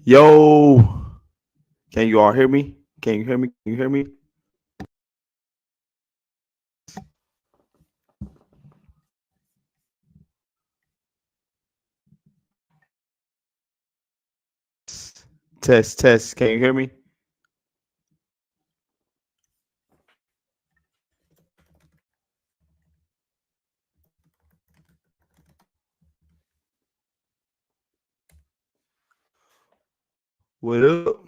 Yo, can you all hear me? Can you hear me? Can you hear me? Test, test. Can you hear me? What up?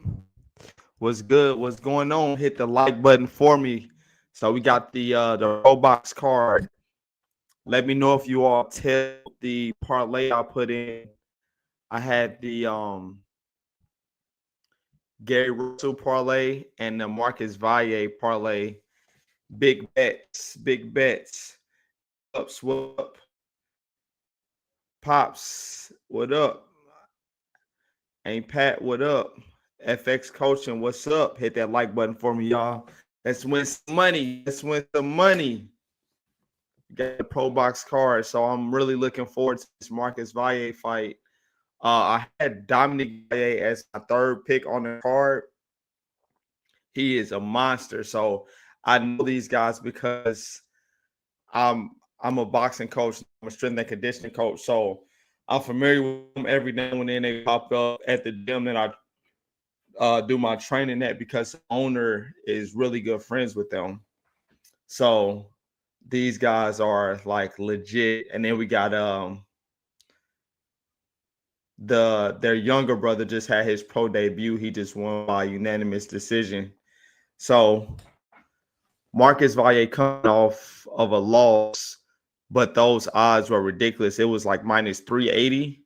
What's good? What's going on? Hit the like button for me. So we got the ProBox card. Let me know if you all tell the parlay I put in. I had the Gary Russell parlay and the Marcus Valle parlay. Big bets, big bets. Ups, what up? Pops, what up? Ain't Pat, what up? FX coaching, what's up? Hit that like button for me, y'all. Let's win some money. Let's win some money. Got the Pro Box card, so I'm really looking forward to this Marcus Valle fight. I had Dominic Valle as my third pick on the card. He is a monster, so I know these guys because I'm a boxing coach. I'm a strength and conditioning coach, so I'm familiar with them. Every now and then they pop up at the gym that I do my training at because the owner is really good friends with them. So these guys are like legit. And then we got their younger brother just had his pro debut. He just won by unanimous decision. So Marcus Valle coming off of a loss, but those odds were ridiculous. It was like minus 380.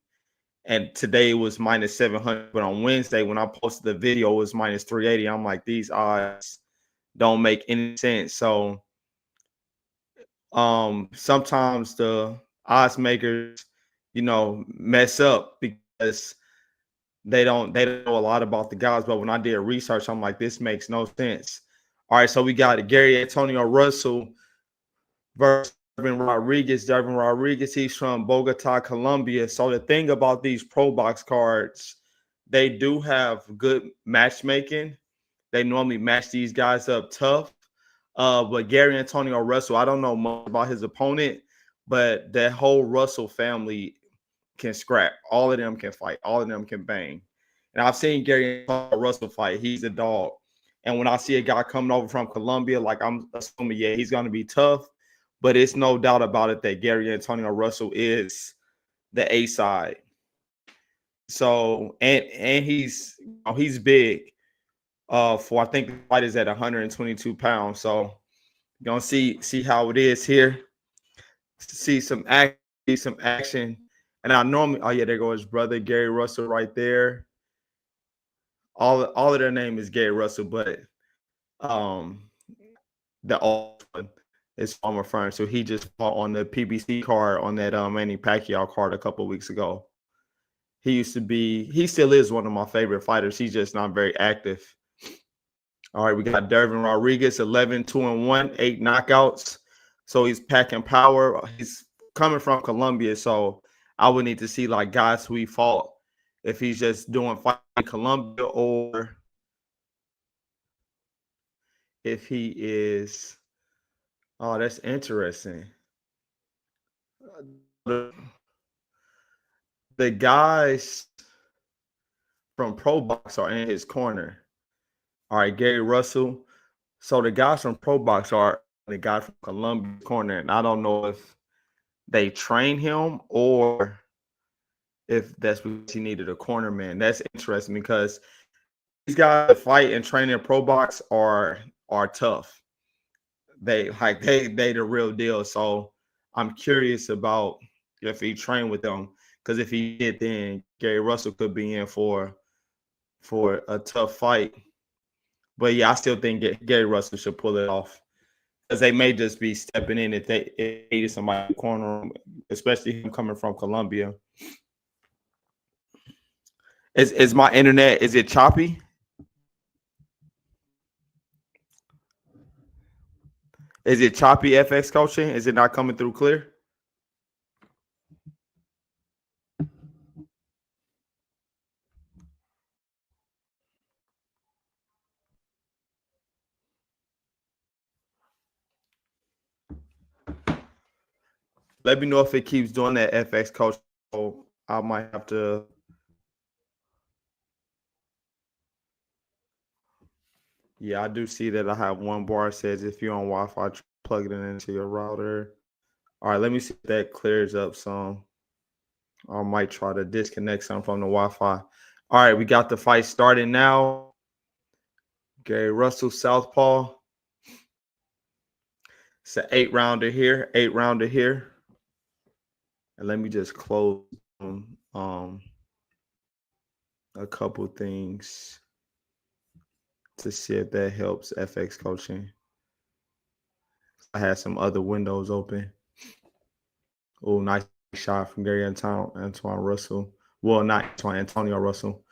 And today it was minus 700. But on Wednesday, when I posted the video, it was minus 380. I'm like, these odds don't make any sense. So sometimes the odds makers, mess up because they don't know a lot about the guys. But when I did research, I'm like, this makes no sense. All right, so we got Gary Antonio Russell versus Dervin Rodriguez. Dervin Rodriguez, he's from Bogota, Colombia. So the thing about these Pro Box cards, they do have good matchmaking. They normally match these guys up tough. But Gary Antonio Russell, I don't know much about his opponent, but that whole Russell family can scrap. All of them can fight. All of them can bang. And I've seen Gary Antonio Russell fight. He's a dog. And when I see a guy coming over from Colombia, like I'm assuming, yeah, he's going to be tough. But it's no doubt about it that Gary Antonio Russell is the A side. So and he's big. For I think the fight is at 122 pounds. So gonna see how it is here. See some action. And I normally, oh yeah, there goes his brother Gary Russell right there. All of their name is Gary Russell, but um the old one is what I'm referring to. He just fought on the PBC card on that Manny Pacquiao card a couple of weeks ago. He still is one of my favorite fighters. He's just not very active. All right, we got Dervin Rodriguez, 11, 2-1, 8 knockouts. So he's packing power. He's coming from Colombia, so I would need to see like guys who he fought if he's just doing fight in Colombia or if he is. Oh, that's interesting. The, the guys from Pro Box are in his corner. All right, Gary Russell. So the guys from Pro Box are the guy from Colombia corner, and I don't know if they train him or if that's because he needed a corner man. That's interesting because these guys that fight and train in Pro Box are tough. They the real deal. So I'm curious about if he trained with them because if he did, then Gary Russell could be in for a tough fight. But yeah, I still think Gary Russell should pull it off because they may just be stepping in if they needed somebody to corner him, especially him coming from Colombia. Is my internet, is it choppy? Is it choppy, FX coaching? Is it not coming through clear? Let me know if it keeps doing that, FX coach. So I might have to. Yeah, I do see that I have one bar says if you're on Wi-Fi, plug it into your router. All right, let me see if that clears up some. I might try to disconnect some from the Wi-Fi. All right, we got the fight starting now. Gary Russell, Southpaw. It's an 8-rounder here. 8-rounder here. And let me just close a couple things to see if that helps FX coaching. I had some other windows open. Oh, nice shot from Gary Antoine Russell. Well, not Antonio Russell.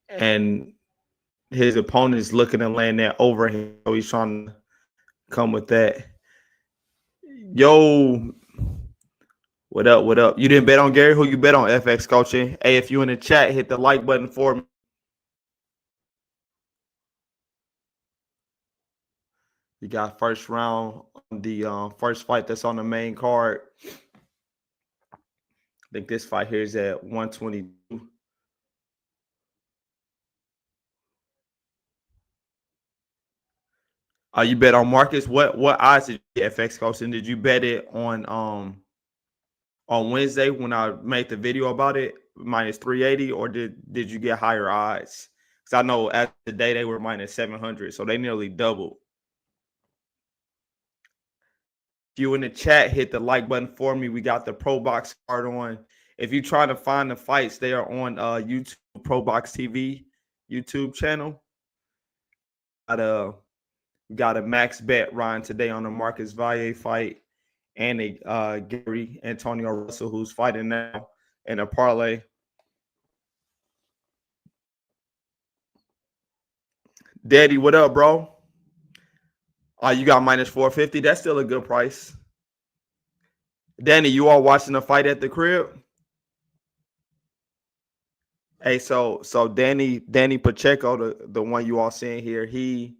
And his opponent is looking to land that overhand, so he's trying to come with that. Yo, what up? What up? You didn't bet on Gary? Who you bet on, FX coaching? Hey, if you in the chat, hit the like button for me. You got first round on the first fight that's on the main card. I think this fight here is at 122. You bet on Marcus. What odds did you get, FX coaching? Did you bet it on Wednesday when I made the video about it, minus 380, or did you get higher odds? Because I know at the day they were minus 700, so they nearly doubled. If you in the chat, hit the like button for me. We got the ProBox card on. If you're trying to find the fights, they are on YouTube, ProBox TV YouTube channel. Got a max bet Ryan today on the Marcus Valle fight and a Gary Antonio Russell who's fighting now in a parlay. Daddy, what up, bro? You got minus 450. That's still a good price. Danny, you all watching the fight at the crib? Hey, so Danny Pacheco, the one you all seeing here, he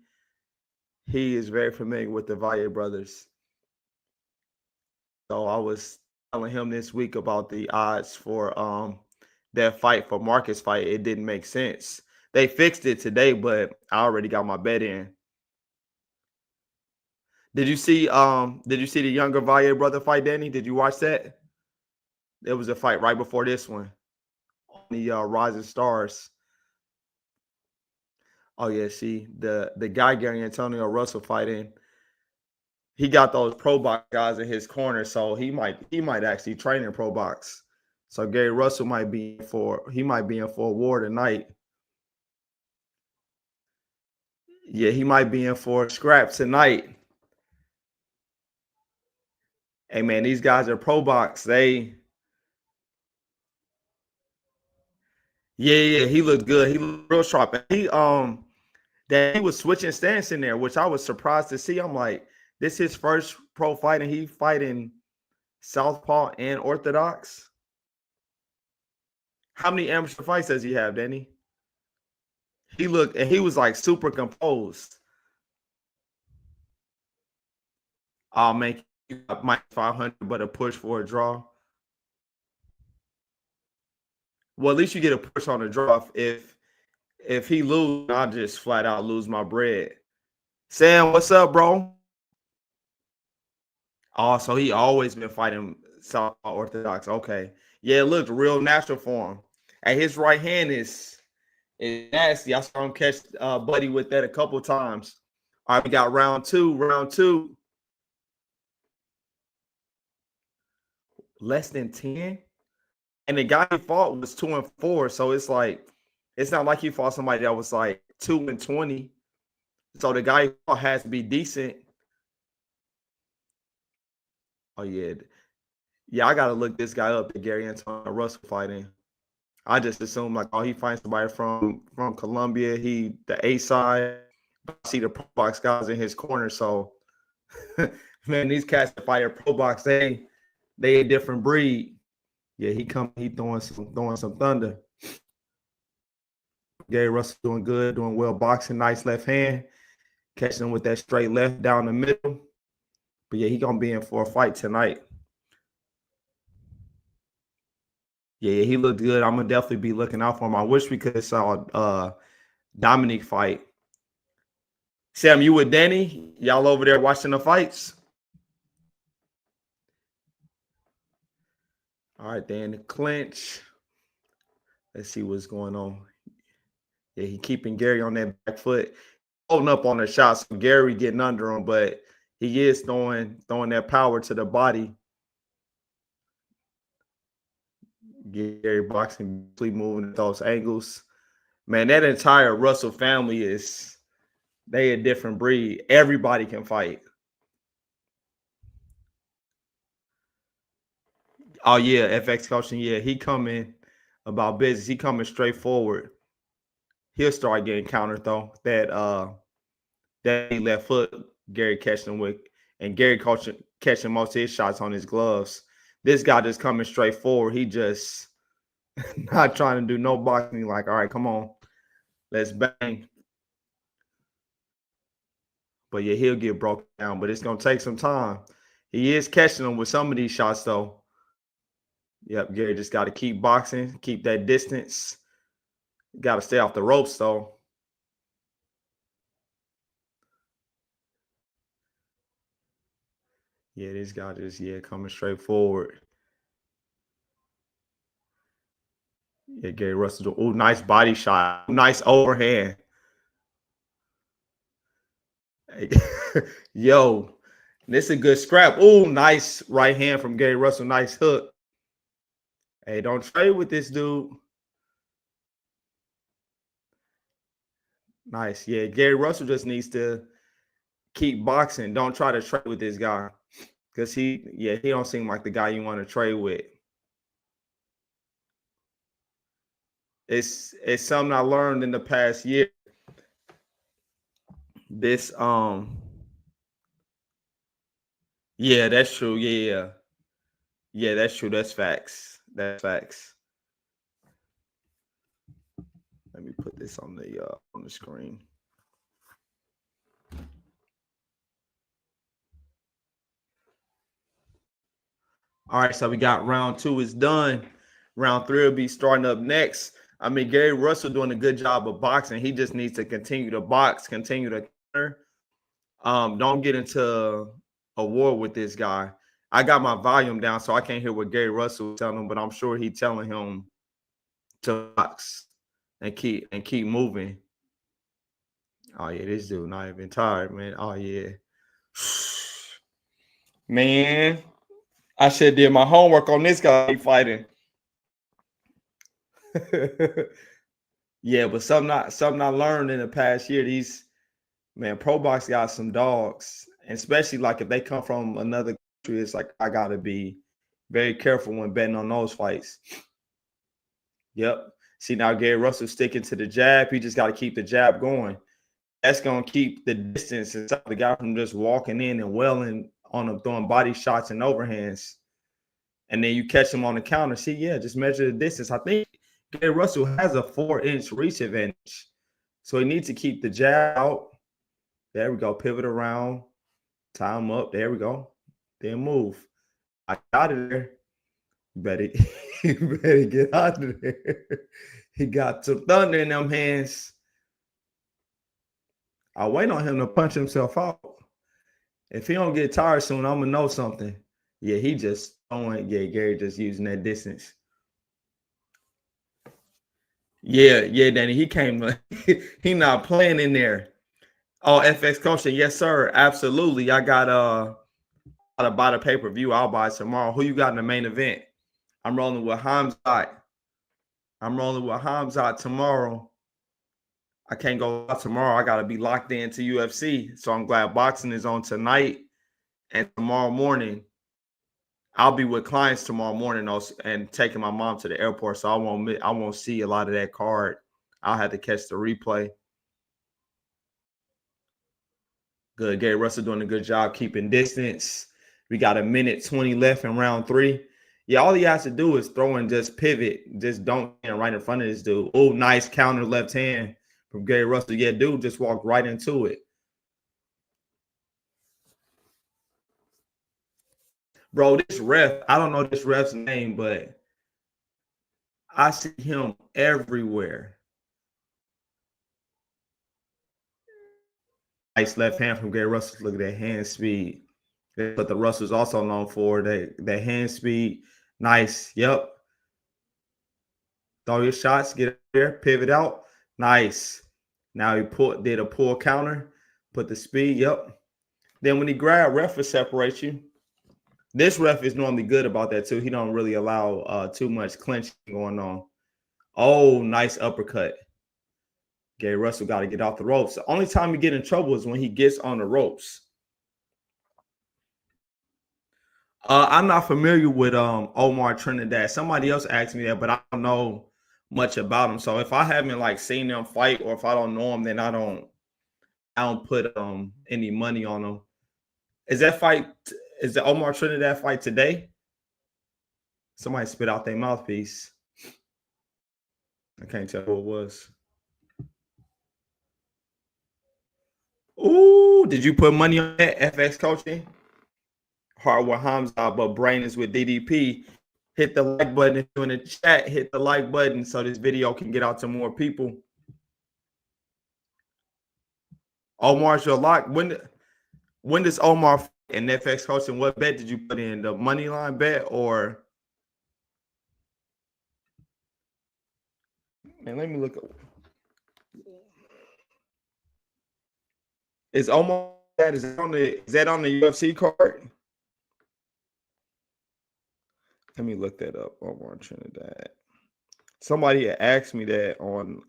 is very familiar with the Valle brothers. So I was telling him this week about the odds for that fight for Marcus fight. It didn't make sense. They fixed it today, but I already got my bet in. Did you see the younger Valle brother fight, Danny? Did you watch that? There was a fight right before this one on the Rising Stars. Oh yeah, see the guy Gary Antonio Russell fighting. He got those ProBox guys in his corner, so he might actually train in ProBox. So Gary Russell might be in for a war tonight. Yeah, he might be in for a scrap tonight. Hey man, these guys are ProBox. Yeah, he looked good. He looked real sharp. And he was switching stance in there, which I was surprised to see. I'm like, this is his first pro fight, and he fighting Southpaw and Orthodox. How many amateur fights does he have, Danny? He was like super composed. Oh man, you got minus 500, but a push for a draw. Well, at least you get a push on a draw. If he lose, I'll just flat out lose my bread. Sam, what's up, bro? Oh, so he always been fighting South Orthodox. Okay. Yeah, it looked real natural for him. And his right hand is nasty. I saw him catch Buddy with that a couple times. All right, we got round two. Round two. Less than 10. And the guy he fought was 2-4. So it's like, it's not like he fought somebody that was like 2-20. So the guy he fought has to be decent. Oh, yeah. Yeah, I gotta look this guy up, the Gary Antonio Russell fighting. I just assume like, oh, he finds somebody from Colombia. He the A side. I see the pro box guys in his corner. So man, these cats that fight at pro box, they a different breed. Yeah, he throwing some thunder. Gary Russell doing good, doing well boxing, nice left hand, catching him with that straight left down the middle. But yeah, he gonna be in for a fight tonight. Yeah, he looked good. I'm gonna definitely be looking out for him. I wish we could have saw Dominic fight. Sam, you with Danny? Y'all over there watching the fights? All right, Danny clinch. Let's see what's going on. Yeah, he keeping Gary on that back foot, holding up on the shots. So Gary getting under him, but he is throwing that power to the body. Gary boxing, moving at those angles. Man, that entire Russell family they a different breed. Everybody can fight. Oh yeah, FX coaching. Yeah, he coming about business. He coming straight forward. He'll start getting countered though. That left foot, Gary catching with, and Gary catching most of his shots on his gloves. This guy just coming straight forward. He just not trying to do no boxing. Like, all right, come on, let's bang. But yeah, he'll get broken down. But it's gonna take some time. He is catching them with some of these shots though. Yep, Gary just got to keep boxing, keep that distance. Got to stay off the ropes though. Yeah, this guy just coming straight forward. Yeah, Gary Russell. Oh, nice body shot. Nice overhand. Hey, yo, this is a good scrap. Oh, nice right hand from Gary Russell. Nice hook. Hey, don't trade with this dude. Nice. Yeah, Gary Russell just needs to keep boxing. Don't try to trade with this guy. Because he don't seem like the guy you want to trade with. It's something I learned in the past year. This yeah, that's true. Yeah. Yeah, that's true. That's facts. That's facts. Let me put this on the screen. All right, so we got round 2 is done. Round 3 will be starting up next. I mean, Gary Russell doing a good job of boxing. He just needs to continue to box, continue to counter. Don't get into a war with this guy. I got my volume down, so I can't hear what Gary Russell is telling him, but I'm sure he's telling him to box and keep moving. Oh yeah, this dude not even tired, man. Oh yeah, man. I should did my homework on this guy fighting. Yeah, but something I learned in the past year. These ProBox got some dogs, and especially like if they come from another country, it's like I gotta be very careful when betting on those fights. Yep. See now Gary Russell sticking to the jab. He just got to keep the jab going. That's gonna keep the distance and stop the guy from just walking in and welling on him, throwing body shots and overhands. And then you catch him on the counter. See, yeah, just measure the distance. I think Gary Russell has a 4-inch reach advantage. So he needs to keep the jab out. There we go. Pivot around. Tie him up. There we go. Then move. I got it there. You better get out of there. He got some thunder in them hands. I wait on him to punch himself out. If he don't get tired soon, I'm gonna know something. Yeah, he just throwing. Yeah, Gary just using that distance. Yeah, Danny. He came. He not playing in there. Oh, FX coaching. Yes, sir. Absolutely. I got to buy the pay-per-view. I'll buy it tomorrow. Who you got in the main event? I'm rolling with Hamzat. Tomorrow. I can't go out tomorrow. I got to be locked into UFC. So I'm glad boxing is on tonight and tomorrow morning. I'll be with clients tomorrow morning and taking my mom to the airport. So I won't see a lot of that card. I'll have to catch the replay. Good. Gary Russell doing a good job keeping distance. We got 1:20 left in round 3. Yeah, all he has to do is throw and just pivot. Just don't stand right in front of this dude. Oh, nice counter left hand from Gary Russell. Yeah, dude just walked right into it. Bro, this ref, I don't know this ref's name, but I see him everywhere. Nice left hand from Gary Russell. Look at that hand speed. That's what the Russell's also known for. That hand speed. Nice. Yep. Throw your shots. Get up there. Pivot out. Nice. Now he did a pull counter. Put the speed. Yep. Then when he grabbed, ref will separate you. This ref is normally good about that too. He don't really allow too much clinching going on. Oh, nice uppercut. Gary Russell got to get off the ropes. The only time he get in trouble is when he gets on the ropes. I'm not familiar with Omar Trinidad. Somebody else asked me that, but I don't know much about him. So if I haven't like seen them fight, or if I don't know him, then I don't put any money on him. Is the Omar Trinidad fight today? Somebody spit out their mouthpiece. I can't tell who it was. Ooh, did you put money on that FX coaching? Heart with Hamza, but brain is with DDP. Hit the like button if you're in the chat. Hit the like button so this video can get out to more people. Omar's your lock. When does Omar fight in FX coaching? What bet did you put in? The money line bet or? Man, let me look up. Is Omar that is on the UFC card? Let me look that up. Omar Trinidad. Somebody asked me that on.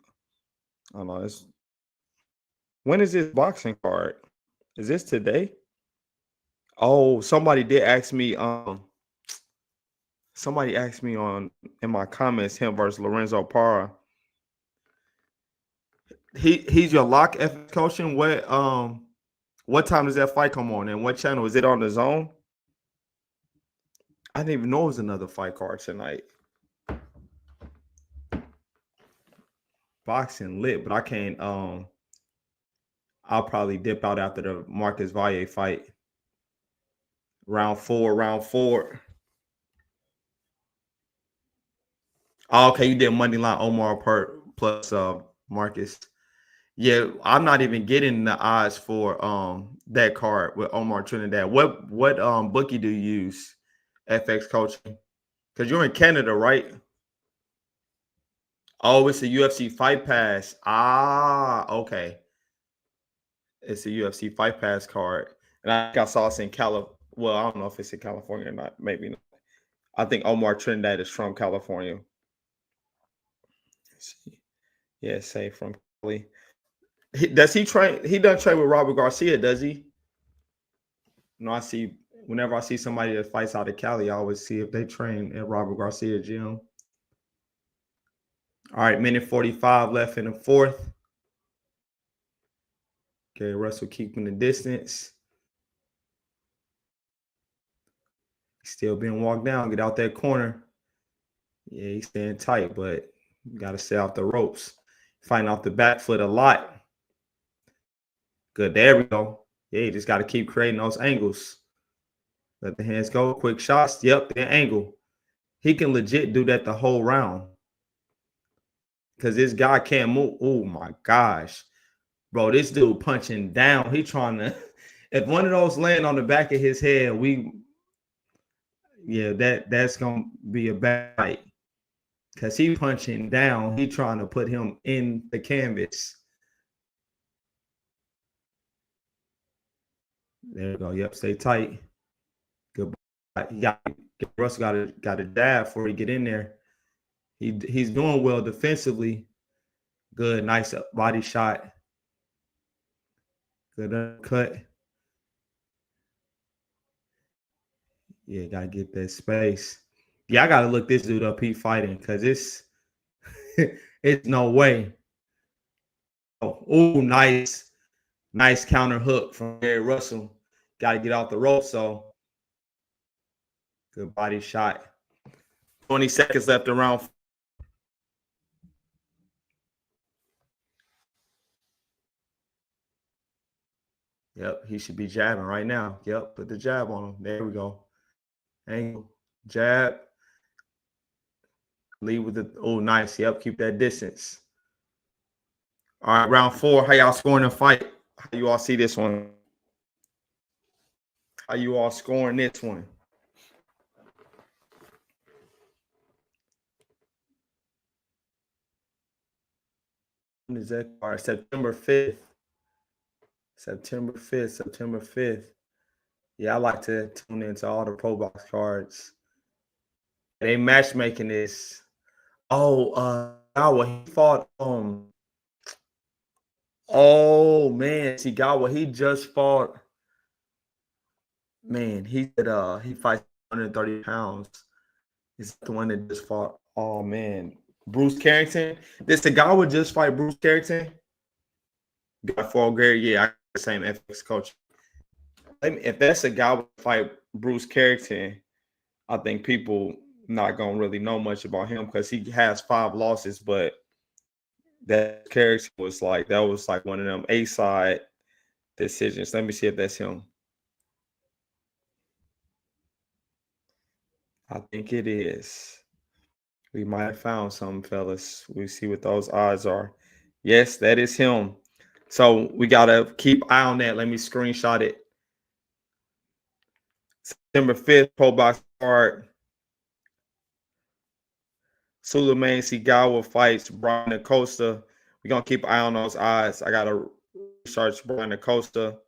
I don't know. When is this boxing card? Is this today? Oh, somebody did ask me. Somebody asked me in my comments him versus Lorenzo Parra. He's your lock FX coaching. What time does that fight come on? And what channel is it on? The Zone? I didn't even know it was another fight card tonight. Boxing lit, but I can't. I'll probably dip out after the Marcus Valle fight. Round four. Oh, okay, you did money line Omar plus Marcus. Yeah, I'm not even getting the odds for that card with Omar Trinidad. What bookie do you use? FX coaching? Because you're in Canada, right? Oh, it's a UFC Fight Pass. Ah, okay. It's a UFC Fight Pass card. And I think I saw it's in California. Well, I don't know if it's in California or not. Maybe not. I think Omar Trinidad is from California. Let's see. Yeah, say from Cali. Does he train? He doesn't train with Robert Garcia, does he? No, I see. Whenever I see somebody that fights out of Cali, I always see if they train at Robert Garcia gym. All right, minute 45 left in the fourth. Okay, Russell keeping the distance. Still being walked down. Get out that corner. Yeah, he's staying tight, but you got to stay off the ropes. Fighting off the back foot a lot. Good. There we go. Yeah, you just got to keep creating those angles. Let the hands go. Quick shots. Yep, the angle. He can legit do that the whole round. Because this guy can't move. Oh, my gosh. Bro, this dude punching down. He trying to – if one of those land on the back of his head, that's going to be a bad fight. Because he punching down. He trying to put him in the canvas. There we go. Yep, stay tight. Good. Russell got a dab before he get in there. He's doing well defensively. Good, nice body shot. Good cut. Yeah, gotta get that space. Yeah, I gotta look this dude up. He fighting because it's no way. Oh, nice counter hook from Gary Russell. Got to get off the rope. So good body shot. 20 seconds left around. Yep, he should be jabbing right now. Yep, put the jab on him. There we go. Angle, jab, lead with the, oh, nice. Yep, keep that distance. All right, round 4. How y'all scoring the fight? How you all see this one? How you all scoring this one? When is that card? September 5th. September 5th. September 5th. Yeah, I like to tune into all the ProBox cards. They matchmaking this. Oh, Gawa, he fought oh man, Sigawa, he just fought. Man, he said he fights 130 pounds. He's the one that just fought. Oh man. Bruce Carrington. Did Sigawa just fight Bruce Carrington? Got for Gary. Yeah, I got the same FX coach. If that's a guy would fight Bruce Carrington, I think people not gonna really know much about him because he has 5 losses, but that character was like one of them A-side decisions. Let me see if that's him. I think it is. We might have found something, fellas. We see what those odds are. Yes, that is him. So we gotta keep eye on that. Let me screenshot it. September 5th, ProBox card. Suleiman Sigawa fights Brian Acosta. We're gonna keep an eye on those odds. I gotta research Brian Acosta.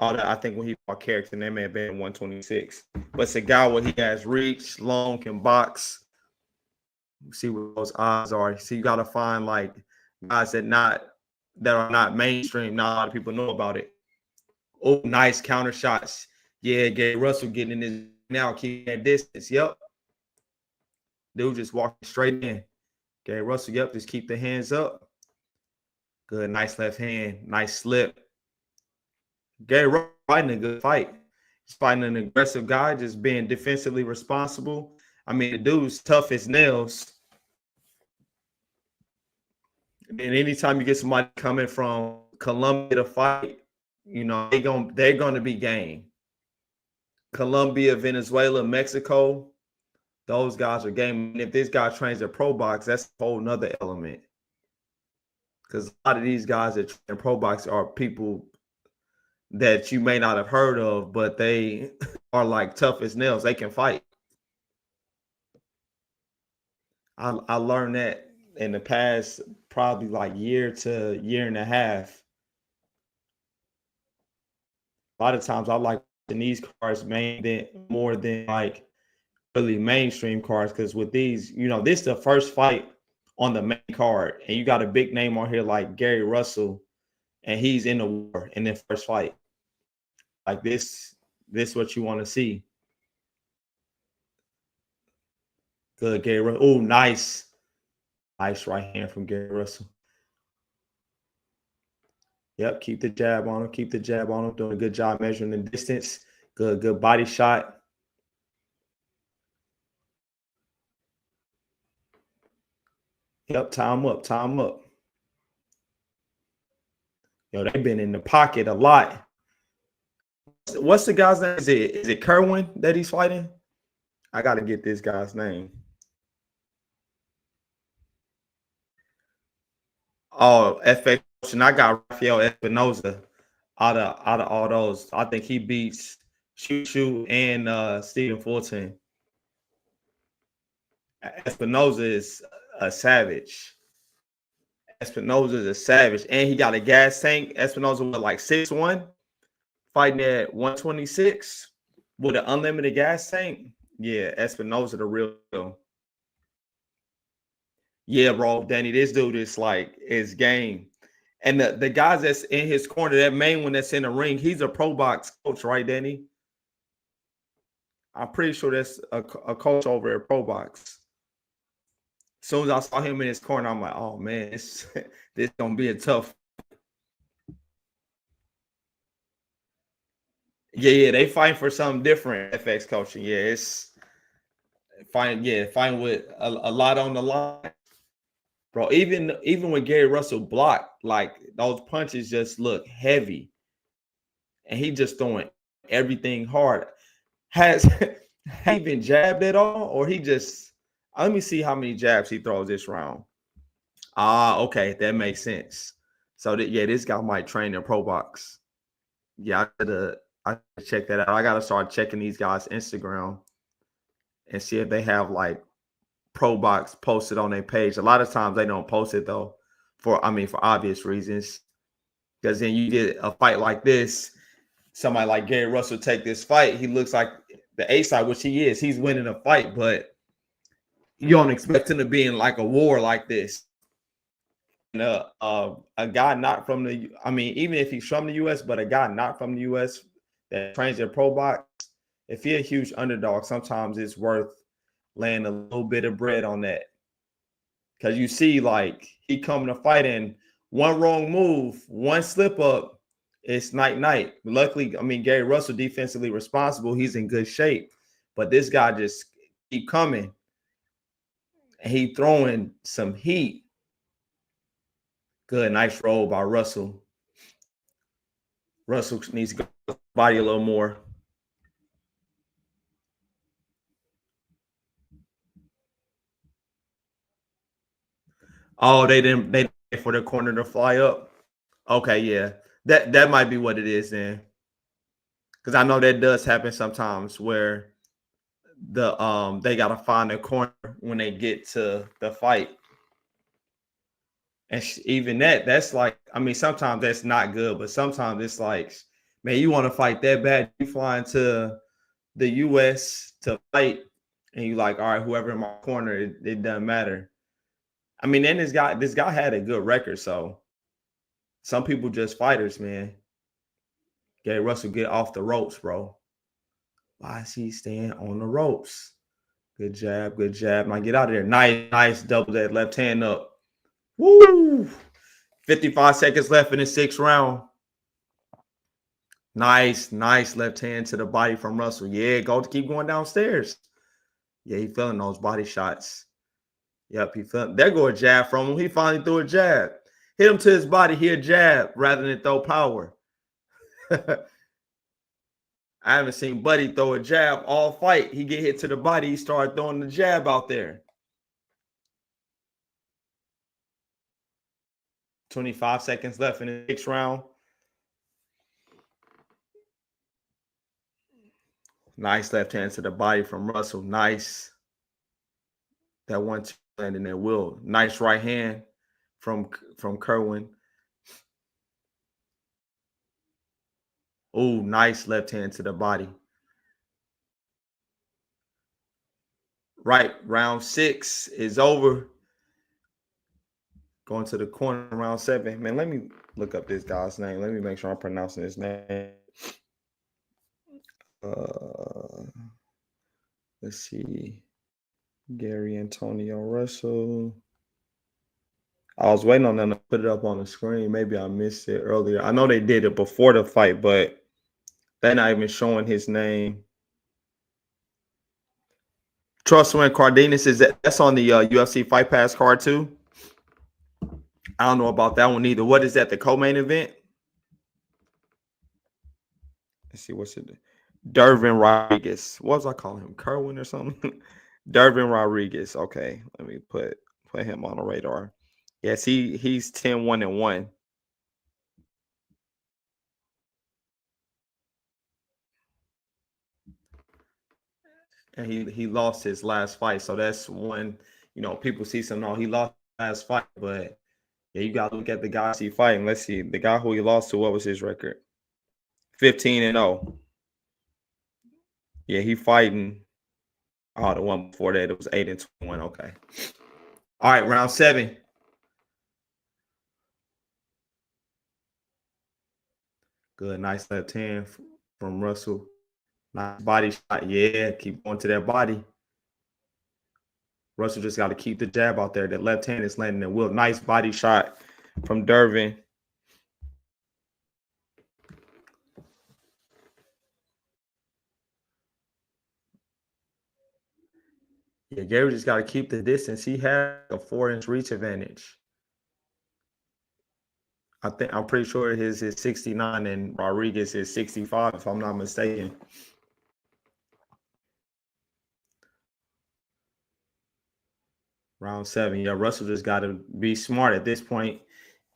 All that I think when he fought character, that may have been 126. But Sigawa, he has reach, long, can box. See what those odds are. So you gotta find like guys that are not mainstream. Not a lot of people know about it. Oh, nice counter shots. Yeah, Gary Russell getting in his now, keeping that distance. Yep. Dude just walking straight in. Gary Russell, yep, just keep the hands up. Good, nice left hand, nice slip. Gary Russell fighting a good fight. He's fighting an aggressive guy, just being defensively responsible. I mean, the dude's tough as nails. And anytime you get somebody coming from Colombia to fight, you know, they're gonna be game. Colombia, Venezuela, Mexico, those guys are game. And if this guy trains at ProBox, that's a whole nother element. Because a lot of these guys that train ProBox are people that you may not have heard of, but they are like tough as nails. They can fight. I learned that in the past probably like year to year and a half. A lot of times I like these cards more than like really mainstream cards because with these, you know, this is the first fight on the main card, and you got a big name on here like Gary Russell, and he's in the war in the first fight. Like this what you want to see. Good, Gary Russell. Oh, nice. Nice right hand from Gary Russell. Yep, keep the jab on him. Keep the jab on him. Doing a good job measuring the distance. Good body shot. Yep, time up. Yo, they've been in the pocket a lot. What's the guy's name? Is it Kerwin that he's fighting? I got to get this guy's name. Oh, FX. And I got Rafael Espinoza out of all those. I think he beats Choo and Stephen Fulton. Espinoza is a savage. Espinoza is a savage. And he got a gas tank. Espinoza was like 6'1", fighting at 126 with an unlimited gas tank. Yeah, Espinoza the real deal. Yeah, bro, Danny, this dude is like his game. And the guys that's in his corner, that main one that's in the ring, he's a ProBox coach, right, Danny? I'm pretty sure that's a coach over at ProBox. As soon as I saw him in his corner, I'm like, oh man, this gonna be a tough. Yeah, they fight for something different. FX coaching, yeah, it's fight with a lot on the line, bro. Even when Gary Russell blocked, like those punches just look heavy, and he just throwing everything hard. Has he even jabbed at all, or he just? Let me see how many jabs he throws this round. Ah, okay, that makes sense. So that yeah, this guy might train in ProBox. Yeah, I gotta check that out. I gotta start checking these guys' Instagram and see if they have like ProBox posted on their page. A lot of times they don't post it though, for for obvious reasons. Because then you get a fight like this, somebody like Gary Russell take this fight, he looks like the A side, which he is. He's winning a fight, but you don't expect him to be in like a war like this. And a guy not from the, even if he's from the U.S., but a guy not from the U.S. that trains at Pro Box, if you're a huge underdog, sometimes it's worth laying a little bit of bread on that. Because you see, like, he coming to fight in one wrong move, one slip up, it's night. Luckily, Gary Russell defensively responsible. He's in good shape. But this guy just keep coming. And he throwing some heat. Good, nice roll by Russell. Russell needs to go body a little more. Oh, they didn't for the corner to fly up. Okay, yeah. That might be what it is then. Because I know that does happen sometimes where they gotta find a corner when they get to the fight. And even that's like, sometimes that's not good, but sometimes it's like, man, you want to fight that bad, you flying to the US to fight, and you like, all right, whoever in my corner, it doesn't matter. Then this guy had a good record, so some people just fighters, man. Gary Russell, get off the ropes, bro. Why is he staying on the ropes? Good jab. Now get out of there. Nice, double that left hand up. Woo! 55 seconds left in the 6th round. Nice left hand to the body from Russell. Yeah, keep going downstairs. Yeah, he feeling those body shots. Yep, he feeling. There go a jab from him. He finally threw a jab. Hit him to his body. He a jab rather than throw power. I haven't seen Buddy throw a jab all fight. He get hit to the body. He started throwing the jab out there. 25 seconds left in the 6th round. Nice left hand to the body from Russell. Nice. That 1-2 landing at will. Nice right hand from Kerwin. Oh, nice left hand to the body. Right, round 6 is over. Going to the corner, round 7. Man, let me look up this guy's name. Let me make sure I'm pronouncing his name. Let's see. Gary Antonio Russell. I was waiting on them to put it up on the screen. Maybe I missed it earlier. I know they did it before the fight, but they're not even showing his name. Trustwin Cardenas, that's on the UFC Fight Pass card too? I don't know about that one either. What is that, the co-main event? Let's see, what's it? Dervin Rodriguez. What was I calling him? Kerwin or something? Dervin Rodriguez. Okay, let me put him on the radar. Yes, he's 10-1-1. And he lost his last fight. So that's when, people see some, no, he lost his last fight, but yeah, you gotta look at the guys he fighting. Let's see. The guy who he lost to, what was his record? 15-0. Yeah, he fighting. Oh, the one before that, it was 8-21. Okay. All right, round 7. Good, nice left hand from Russell. Nice body shot. Yeah, keep going to that body. Russell just got to keep the jab out there. That left hand is landing at will. Nice body shot from Dervin. Yeah, Gary just got to keep the distance. He had a 4-inch reach advantage. I'm pretty sure his is 69 and Rodriguez is 65, if I'm not mistaken. Round 7. Yeah, Russell just got to be smart at this point.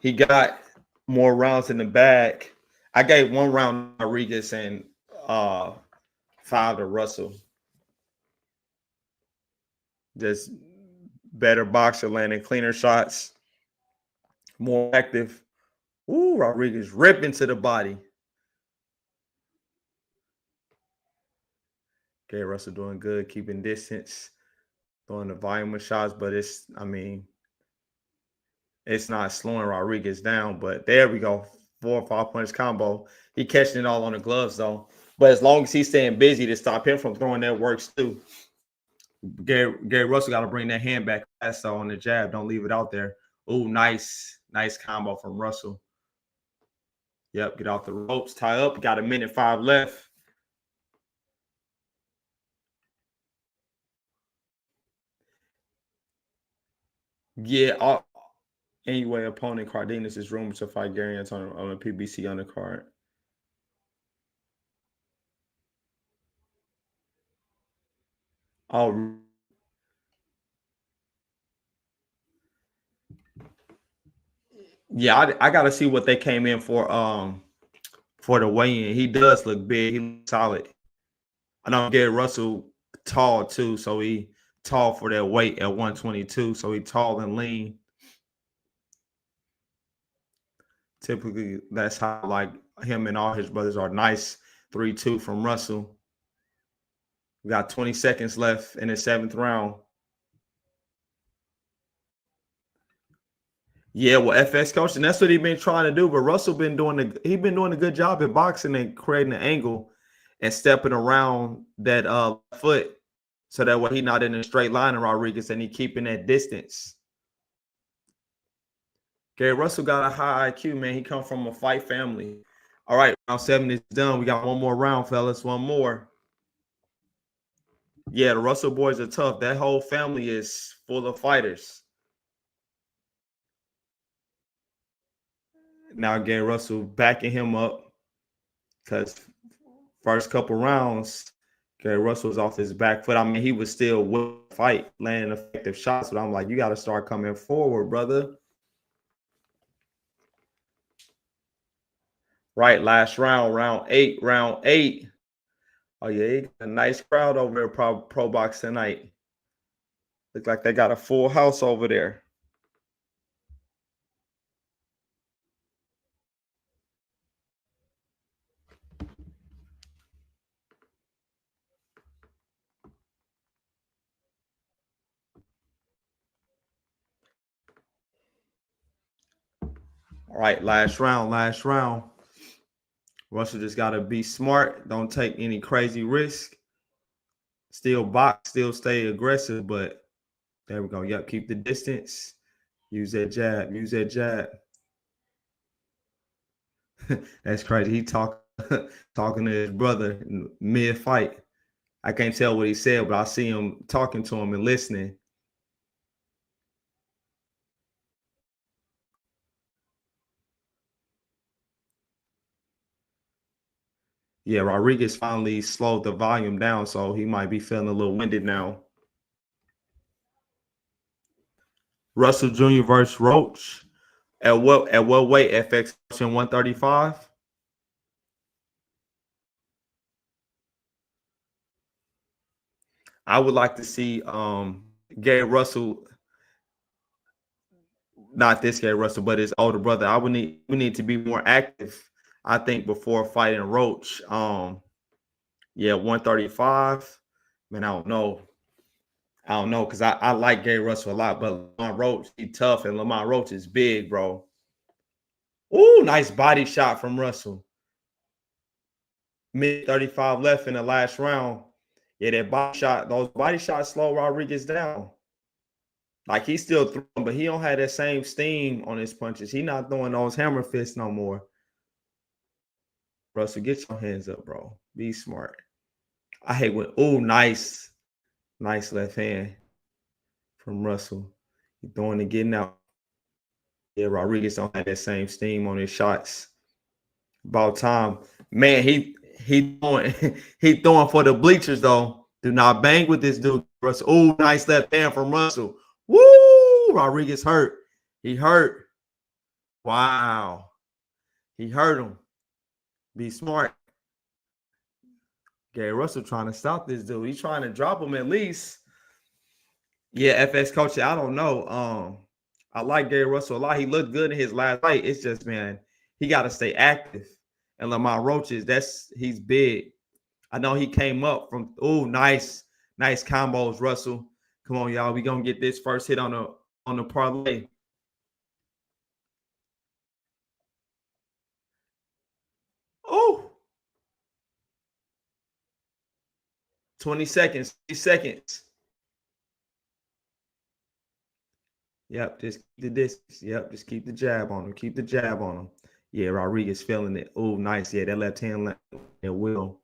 He got more rounds in the bag. I gave 1 round to Rodriguez and uh 5 to Russell. Just better boxer, landing cleaner shots, more active. Ooh, Rodriguez ripping to the body. Okay, Russell doing good, keeping distance, throwing the volume of shots, but it's not slowing Rodriguez down. But there we go. 4 or 5 punch combo. He catching it all on the gloves though. But as long as he's staying busy to stop him from throwing that works too. Gary Russell got to bring that hand back fast though on the jab. Don't leave it out there. Ooh, nice combo from Russell. Yep, get off the ropes, tie up. Got 1:05 left. Yeah. Anyway, opponent Cardenas is rumored to fight Gary Antonio on a PBC undercard. Oh, yeah. I got to see what they came in for the weigh-in. He does look big. He looks solid. I know Gary Russell tall too, so he tall for that weight at 122. So he tall and lean. Typically, that's how like him and all his brothers are. Nice 3-2 from Russell. We got 20 seconds left in the 7th round. Yeah, well, FX coach, and that's what he's been trying to do. But Russell been doing a good job at boxing and creating an angle and stepping around that foot so that way he's not in a straight line of Rodriguez and he keeping that distance. Gary Russell got a high IQ, man. He come from a fight family. All right, round 7 is done. We got one more round, fellas. One more. Yeah, the Russell boys are tough. That whole family is full of fighters. Now Gary Russell backing him up because first couple rounds, Gary Russell was off his back foot. I mean, he was still with the fight, landing effective shots. But I'm like, you got to start coming forward, brother. Right, last round, round 8. Oh, yeah, he got a nice crowd over there, ProBox tonight. Look like they got a full house over there. All right, last round. Russell just got to be smart. Don't take any crazy risk. Still box, still stay aggressive, but there we go. Yep, keep the distance. Use that jab. That's crazy. He talking to his brother mid fight. I can't tell what he said, but I see him talking to him and listening. Yeah, Rodriguez finally slowed the volume down, so he might be feeling a little winded now. Russell Jr. versus Roach. At what weight? FX 135. I would like to see Gary Russell, not this Gary Russell, but his older brother. We need to be more active, I think, before fighting Roach. Yeah, 135. Man, I don't know, because I like Gary Russell a lot, but Lamont Roach, he tough, and Lamont Roach is big, bro. Ooh, nice body shot from Russell. Mid 35 left in the last round. Yeah, those body shots slow Rodriguez down. Like he's still throwing, but he don't have that same steam on his punches. He not throwing those hammer fists no more. Russell, get your hands up, bro. Be smart. I hate when, ooh, nice left hand from Russell. He throwing and getting out. Yeah, Rodriguez don't have that same steam on his shots. About time. Man, he throwing he throwing for the bleachers though. Do not bang with this dude, Russell. Oh, nice left hand from Russell. Woo! Rodriguez hurt. He hurt. Wow. He hurt him. Be smart. Gary Russell trying to stop this dude. He's trying to drop him at least. Yeah, FX coach, I don't know. I like Gary Russell a lot. He looked good in his last fight. It's just, man, he got to stay active. And Lamar Roaches, he's big. I know he came up from nice combos, Russell. Come on, y'all. We gonna get this first hit on the parlay. Oh, 20 seconds, 30 seconds. Yep, just keep the distance. Yep, just keep the jab on him. Keep the jab on him. Yeah, Rodriguez feeling it. Oh, nice. Yeah, that left hand it will.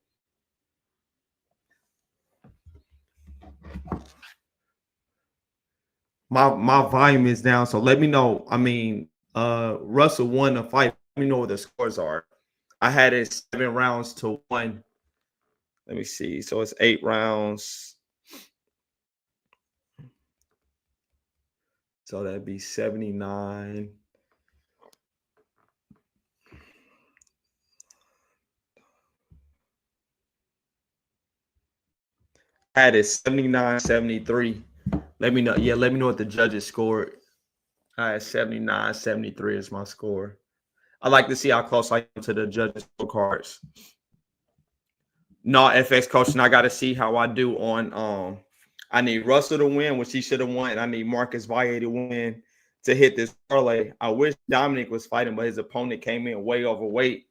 My volume is down, so let me know. I mean, Russell won the fight. Let me know what the scores are. I had it 7 rounds to 1. Let me see. So it's 8 rounds. So that'd be 79. I had it 79-73. Let me know. Yeah, let me know what the judges scored. I had 79-73 is my score. I like to see how close I am to the judges' scorecards. No, FX coach, and I got to see how I do on. I need Russell to win, which he should have won, and I need Marcus Valle to win to hit this parlay. I wish Dominic was fighting, but his opponent came in way overweight,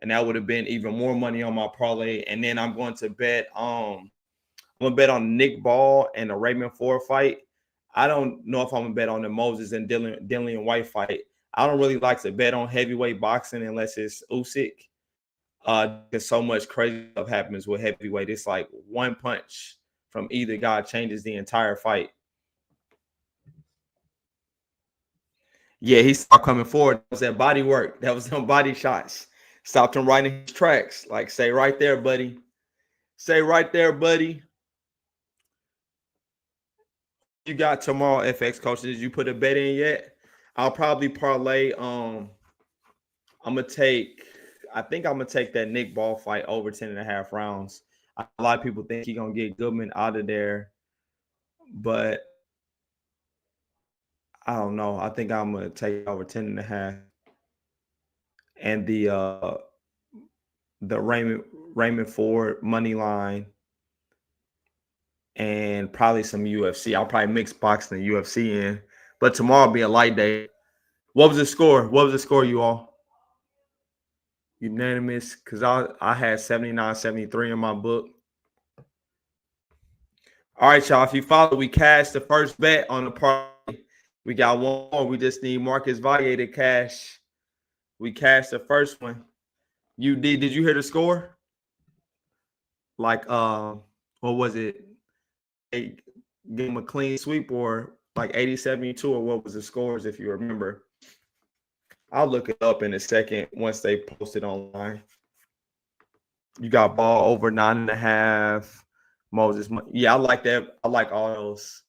and that would have been even more money on my parlay. And then I'm going to bet. I'm gonna bet on Nick Ball and the Raymond Ford fight. I don't know if I'm gonna bet on the Moses and Dillian White fight. I don't really like to bet on heavyweight boxing unless it's Usyk. Because so much crazy stuff happens with heavyweight. It's like one punch from either guy changes the entire fight. Yeah, he stopped coming forward. That was that body work. That was some body shots. Stopped him right in his tracks. Like, say right there, buddy. Say right there, buddy. You got tomorrow, FX coach. Did you put a bet in yet? I'll probably parlay. I think I'm gonna take that Nick Ball fight over 10.5 rounds. A lot of people think he's gonna get Goodman out of there, but I don't know. I think I'm gonna take over 10.5. And the Raymond Ford money line and probably some UFC. I'll probably mix boxing and UFC in. But tomorrow will be a light day. What was the score? What was the score, you all? Unanimous, because I had 79-73 in my book. All right, y'all. If you follow, we cashed the first bet on the parlay. We got one more. We just need Marcus Valle to cash. We cashed the first one. You did you hear the score? Like what was it? Give him a clean sweep or like 80-72, or what was the scores if you remember? I'll look it up in a second once they post it online. You got Ball over 9.5. Moses. Yeah, I like that. I like all those.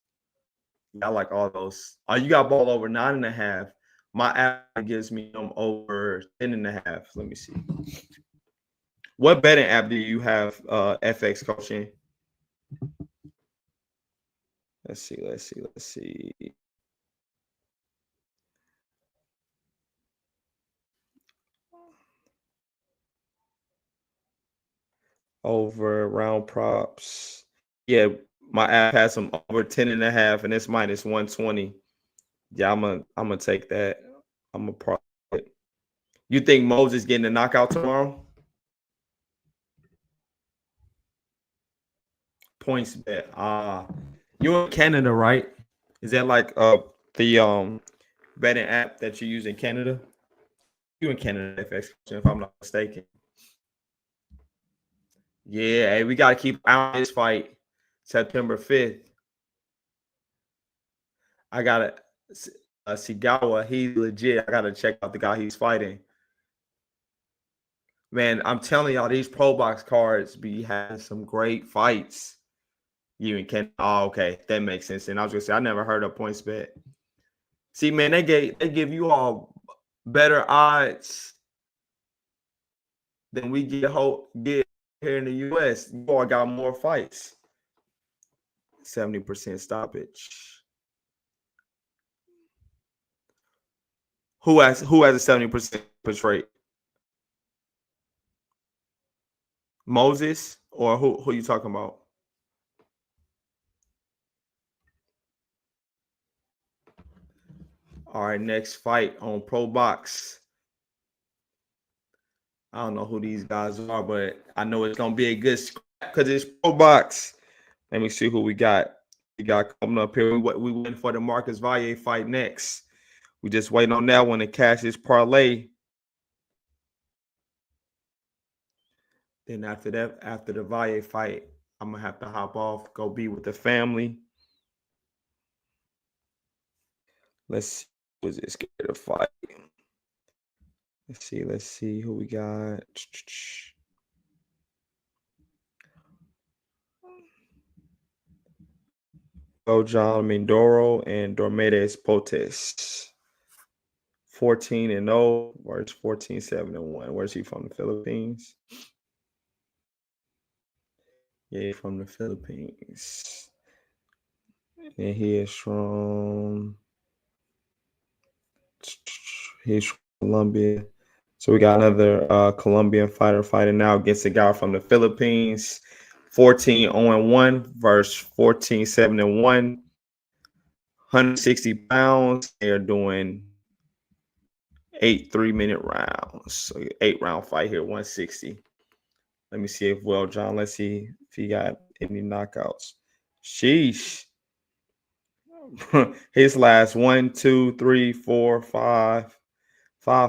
Yeah, I like all those. You got Ball over 9.5. My app gives me them over 10.5. Let me see. What betting app do you have, FX coaching? Let's see. Over round props. Yeah, my app has them over 10.5, and it's minus 120. Yeah, I'm gonna take that. I'm gonna prop it. You think Moses getting a knockout tomorrow? Points bet. You're in Canada, right? Is that like the betting app that you use in Canada? You in Canada, if I'm not mistaken. Yeah, hey, we gotta keep out this fight September 5th. I gotta Sigawa, he's legit. I gotta check out the guy he's fighting. Man, I'm telling y'all, these ProBox cards be having some great fights. You and Ken. Oh, okay, that makes sense. And I was gonna say, I never heard of PointsBet. See, man, they give you all better odds than we get here in the US. You all got more fights. 70% stoppage. Who has a 70% stoppage rate? Moses, or who you talking about? All right, next fight on ProBox. I don't know who these guys are, but I know it's gonna be a good scrap because it's ProBox. Let me see who we got. We got coming up here. We waiting for the Marcus Valle fight next. We just waiting on that one to cash this parlay. Then after that, after the Valle fight, I'm gonna have to hop off, go be with the family. Let's see who's this scared to fight. Let's see who we got. John Mindoro and Dormedes Potes. 14-0. Where's 14-7-1? Where's he from? The Philippines? Yeah, from the Philippines. And he's from Colombia. So we got another Colombian fighter fighting now against a guy from the Philippines. 14-0-1 versus 14-7-1. 160 pounds. They're doing 8 3-minute rounds. So 8-round fight here, 160. Let me see if John, let's see if he got any knockouts. Sheesh. His last 1, 2, 3, 4, 5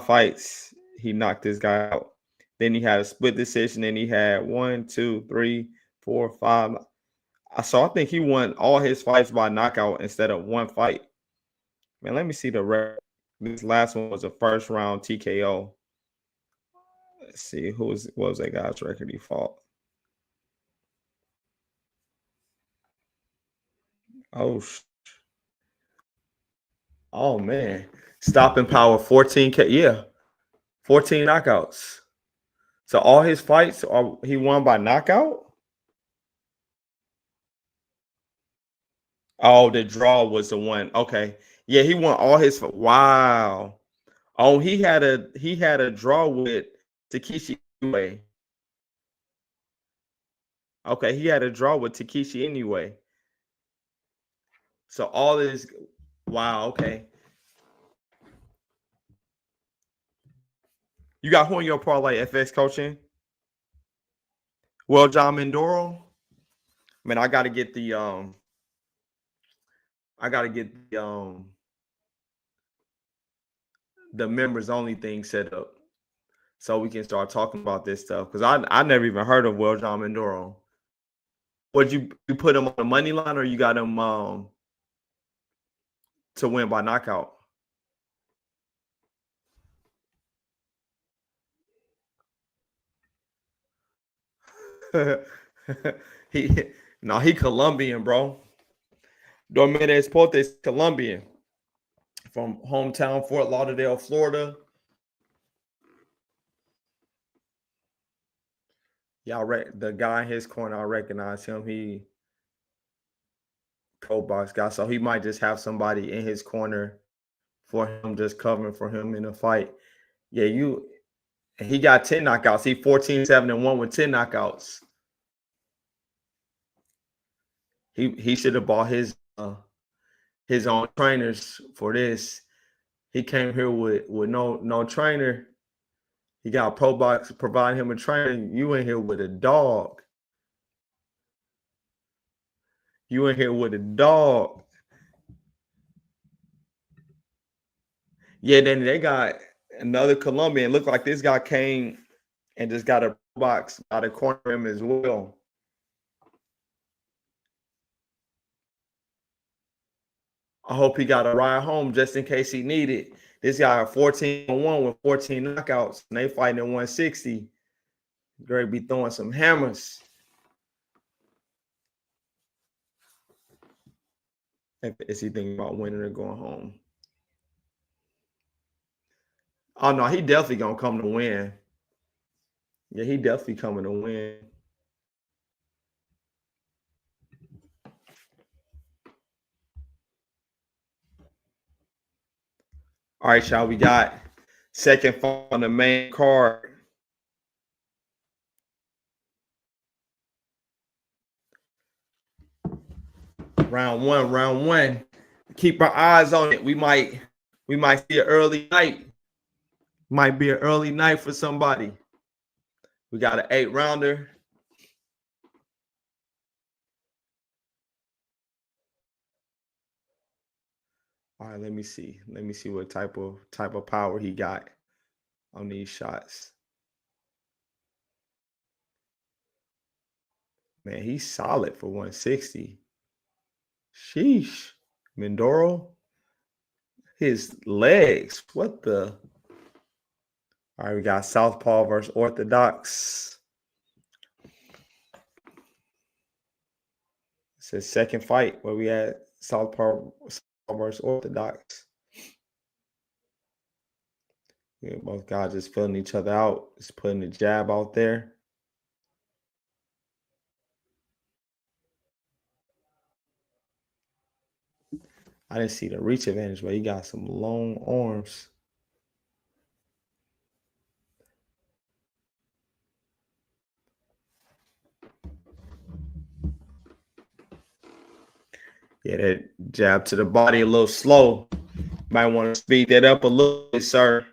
fights, he knocked this guy out. Then he had a split decision, and he had 1, 2, 3, 4, 5. So I think he won all his fights by knockout instead of one fight. Man, let me see the record. This last one was a first round TKO. Let's see what was that guy's record he fought. Oh man, stopping power 14K. Yeah, 14 knockouts. So all his fights he won by knockout. Oh, the draw was the one. Okay, yeah, he won all his. Wow. Oh, he had a draw with Takeshi anyway. Okay, he had a draw with Takeshi anyway. So all this. Wow. Okay. You got who in your parlay? FX coaching. Well, John Mindoro. Man, I gotta get the the members only thing set up so we can start talking about this stuff, because I never even heard of John Mindoro. Would you put him on the money line, or you got him to win by knockout? he Colombian, bro. Dormedes Potes Colombian from hometown Fort Lauderdale, Florida. Yeah, the guy in his corner, I recognize him. He ProBox guy, so he might just have somebody in his corner for him, just covering for him in a fight. Yeah, he got 10 knockouts. He 14-7-1 with 10 knockouts. He should have bought his own trainers for this. He came here with no trainer. He got ProBox providing him a trainer. You in here with a dog. You in here with a dog. Yeah, then they got another Colombian. Looked like this guy came and just got a box out of corner him as well. I hope he got a ride home just in case he needed. This guy 14-1 with 14 knockouts, and they fighting at 160. Greg be throwing some hammers. Is he thinking about winning or going home? Oh no, he definitely gonna come to win. Yeah, he definitely coming to win. All right, y'all. We got second fight on the main card. Round one. Keep our eyes on it. We might see an early night. Might be an early night for somebody. We got an 8-rounder. All right, let me see. Let me see what type of power he got on these shots. Man, he's solid for 160. Sheesh. Mindoro. His legs. What the? All right, we got Southpaw versus Orthodox. It's his second fight where we had Southpaw versus Orthodox. Yeah, both guys just filling each other out. Just putting the jab out there. I didn't see the reach advantage, but he got some long arms. Yeah, that jab to the body a little slow. Might want to speed that up a little bit, sir.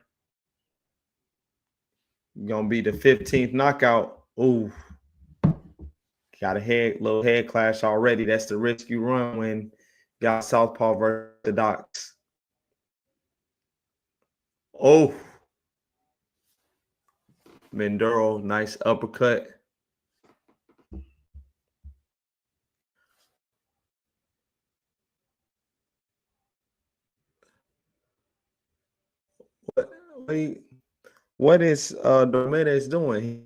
Gonna be the 15th knockout. Ooh. Got a little head clash already. That's the risk you run when got Southpaw versus Orthodox. Oh. Mindoro, nice uppercut. What is Dominguez doing? He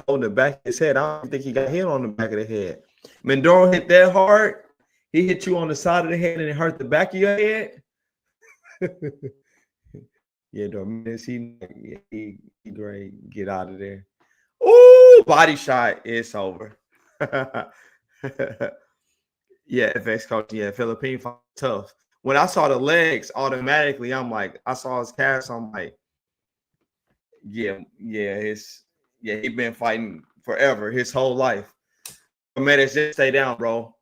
holding the back of his head. I don't think he got hit on the back of the head. Mindoro hit that hard. He hit you on the side of the head and it hurt the back of your head. Yeah, Dominguez, he great. Get out of there. Ooh, body shot. It's over. Yeah, FX coach. Yeah, Philippine fight tough. When I saw the legs, automatically I'm like, I saw his cast. I'm like, yeah, he been fighting forever, his whole life. Man, just stay down, bro.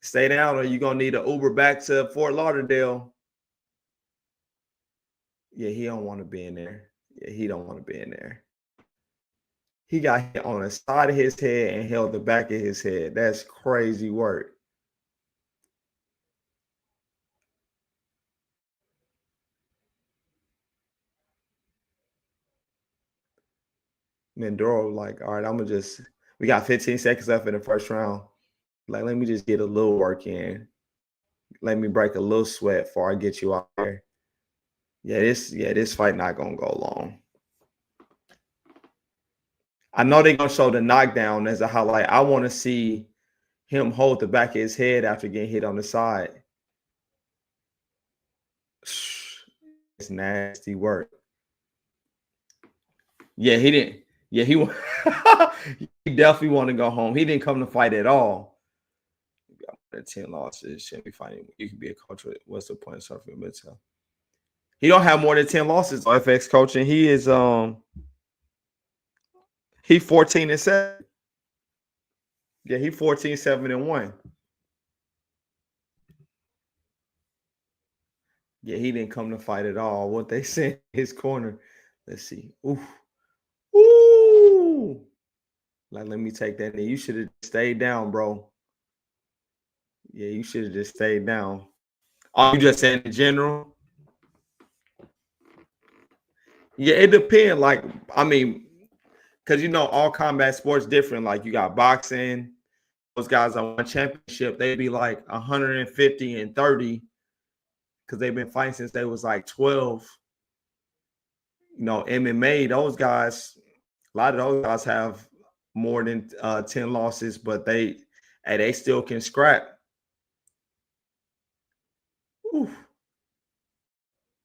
Stay down, or you're gonna need an Uber back to Fort Lauderdale. Yeah, he don't want to be in there. Yeah, he don't want to be in there. He got hit on the side of his head and held the back of his head. That's crazy work. Mindoro, like, all right, we got 15 seconds left in the first round. Like, let me just get a little work in. Let me break a little sweat before I get you out there. Yeah, this fight not gonna go long. I know they're gonna show the knockdown as a highlight. I want to see him hold the back of his head after getting hit on the side. It's nasty work. Yeah, he didn't. Yeah, he he definitely want to go home. He didn't come to fight at all. 10 losses, shouldn't be fighting. You can be a coach. What's the point of surfing mental? He don't have more than 10 losses on FX coaching. He is he 14-7. Yeah, he 14-7-1. Yeah, he didn't come to fight at all. What they said in his corner. Let's see. Ooh. Like, let me take that knee. You should have stayed down, bro. Yeah, you should have just stayed down. Oh, you just saying in general? Yeah, it depends. Like, I mean, because all combat sports different. Like, you got boxing. Those guys on one championship, they'd be like 150 and 30. because they've been fighting since they was like 12. You know, MMA, those guys, a lot of those guys have more than 10 losses, but they still can scrap. Oof.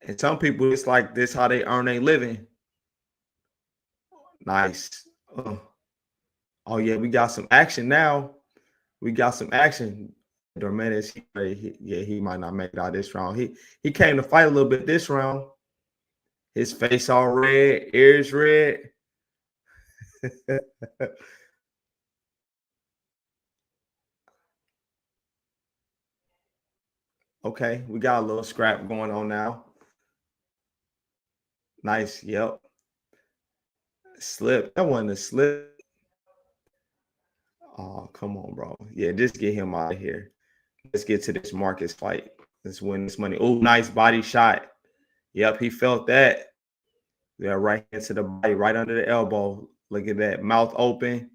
And some people, it's like this how they earn a living. Nice. Oh yeah, we got some action now. We got some action. Dormedes, he might not make it out this round. He came to fight a little bit this round. His face all red, ears red. Okay, we got a little scrap going on now. Nice, yep. Slip. That wasn't a slip. Oh, come on, bro. Yeah, just get him out of here. Let's get to this Marcus fight. Let's win this money. Oh, nice body shot. Yep, he felt that. Yeah, right into the body, right under the elbow. Look at that. Mouth open,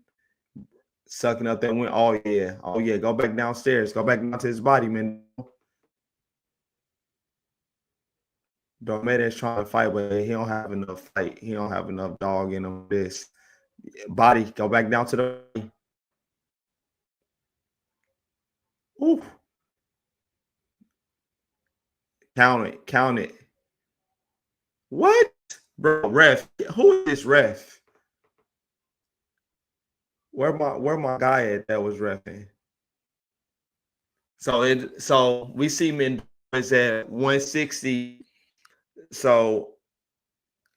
sucking up that wind. Oh, yeah. Oh, yeah. Go back downstairs. Go back down to his body, man. Dormedes trying to fight, but he don't have enough fight. He don't have enough dog in him. This body, go back down to the body. Ooh. Count it. Count it. What? Bro, ref. Who is this ref? Where my guy at that was refing? So we see Mendoza's at 160. So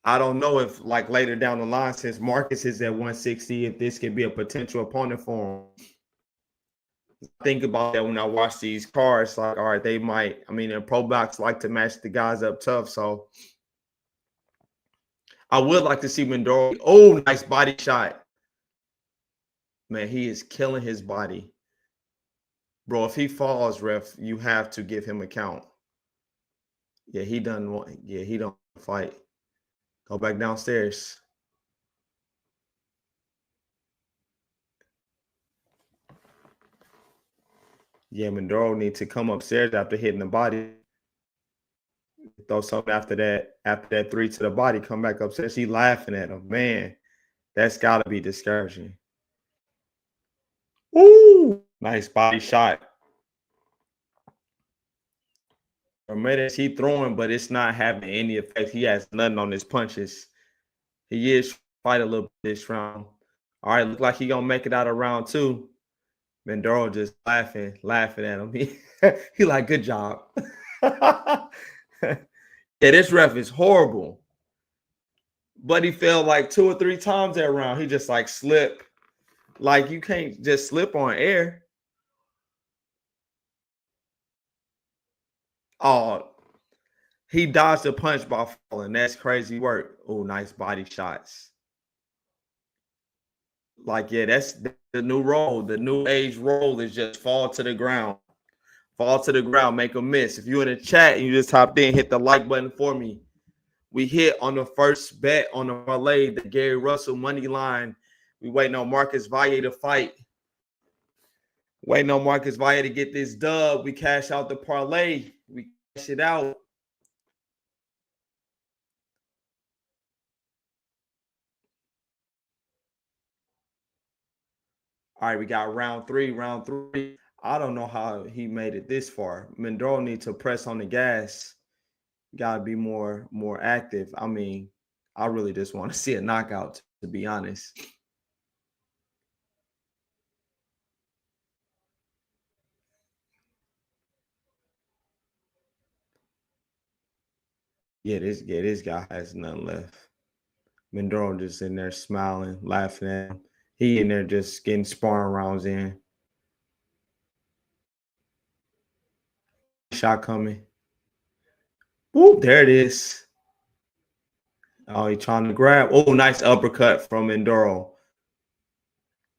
I don't know if like later down the line, since Marcus is at 160, if this could be a potential opponent for him. Think about that when I watch these cards. Like, all right, they might. I mean, in ProBox like to match the guys up tough. So I would like to see Mendoza. Oh, nice body shot. Man, he is killing his body. Bro, if he falls, ref, you have to give him a count. Yeah, he done. Yeah, he don't fight. Go back downstairs. Yeah, Mendoza needs to come upstairs after hitting the body. Throw something after that 3 to the body, come back upstairs. He laughing at him. Man, that's got to be discouraging. Ooh, nice body shot. Ramirez, he throwing, but it's not having any effect. He has nothing on his punches. He is fight a little bit this round. All right, look like he gonna make it out of round 2. Mendoza just laughing at him. He like, good job. Yeah, this ref is horrible. But he fell like 2 or 3 times that round. He just like slipped. Like you can't just slip on air. Oh, he dodged a punch by falling. That's crazy work. Oh, nice body shots. Like, yeah, that's the new role. The new age role is just fall to the ground. Fall to the ground, make a miss. If you're in the chat and you just hopped in, hit the like button for me. We hit on the first bet on the parlay, the Gary Russell money line. We waiting on Marcus Valle to fight. Waiting on Marcus Valle to get this dub. We cash out the parlay. We cash it out. All right, we got round 3. Round 3. I don't know how he made it this far. Mendoza needs to press on the gas. Gotta be more active. I mean, I really just want to see a knockout, to be honest. Yeah, this guy has nothing left. Mendoza just in there smiling, laughing at him. He in there just getting sparring rounds in. Shot coming. Whoop, there it is. Oh, he trying to grab. Oh, nice uppercut from Mendoza.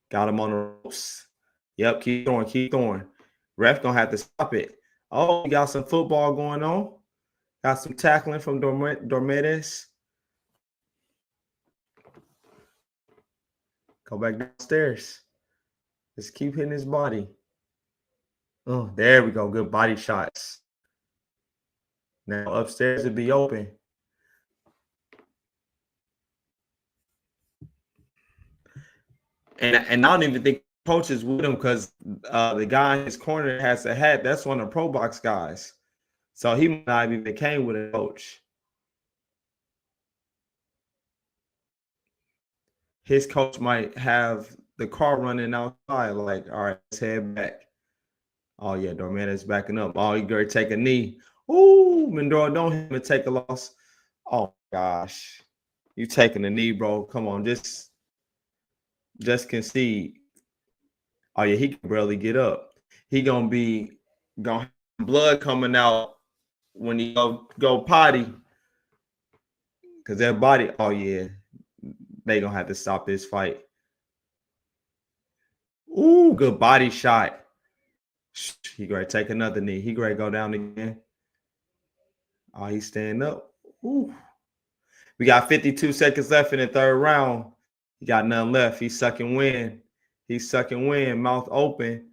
Got him on the ropes. Yep, keep throwing, keep throwing. Ref gonna have to stop it. Oh, we got some football going on. Got some tackling from Dormedes. Go back downstairs. Just keep hitting his body. Oh, there we go. Good body shots. Now upstairs it'd be open. And I don't even think coach is with him because the guy in his corner has a hat. That's one of the ProBox guys. So he might not even came with a coach. His coach might have the car running outside, like, all right, let's head back. Oh, yeah, Dormant's backing up. Oh, he going to take a knee. Ooh, Mendora, don't hit him and take a loss. Oh, gosh. You taking a knee, bro. Come on, just concede. Oh, yeah, he can barely get up. He going to have blood coming out when he go potty. Because that body, oh, yeah, they going to have to stop this fight. Ooh, good body shot. He going to take another knee. He going to go down again. Oh, he's standing up. Ooh. We got 52 seconds left in the third round. He got nothing left. He's sucking wind. He's sucking wind, mouth open.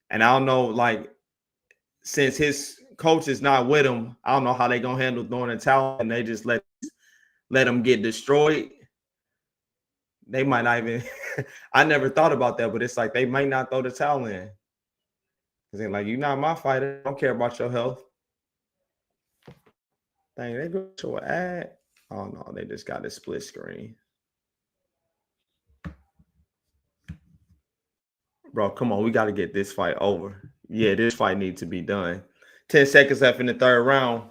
And I don't know, like, since his coach is not with him, I don't know how they going to handle throwing a towel, and they just let him get destroyed. They might not even – I never thought about that, but it's like they might not throw the towel in. Because they're like, you're not my fighter. I don't care about your health. Dang, they go to an ad. Oh, no, they just got a split screen. Bro, come on. We got to get this fight over. Yeah, this fight needs to be done. 10 seconds left in the third round.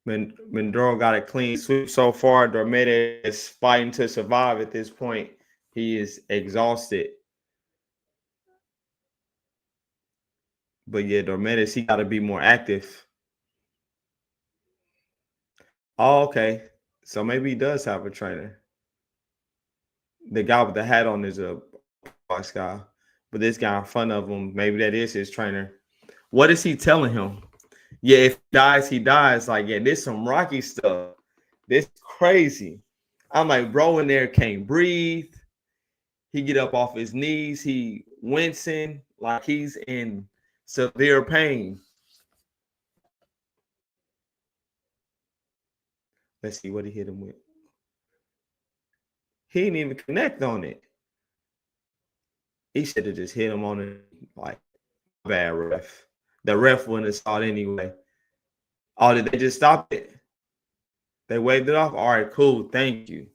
Mendoro got a clean sweep so far. Dormede is fighting to survive at this point. He is exhausted. But yeah, Dormede, he got to be more active. Oh, okay. So maybe he does have a trainer. The guy with the hat on is a box guy. But this guy in front of him, maybe that is his trainer. What is he telling him? Yeah, if he dies, he dies. Like, yeah, this some Rocky stuff. This crazy. I'm like, bro in there can't breathe. He get up off his knees. He wincing like he's in severe pain. Let's see what he hit him with. He didn't even connect on it. He should have just hit him on it. Like, bad ref. The ref wouldn't have saw it anyway. Oh, did they just stop it? They waved it off? All right, cool. Thank you.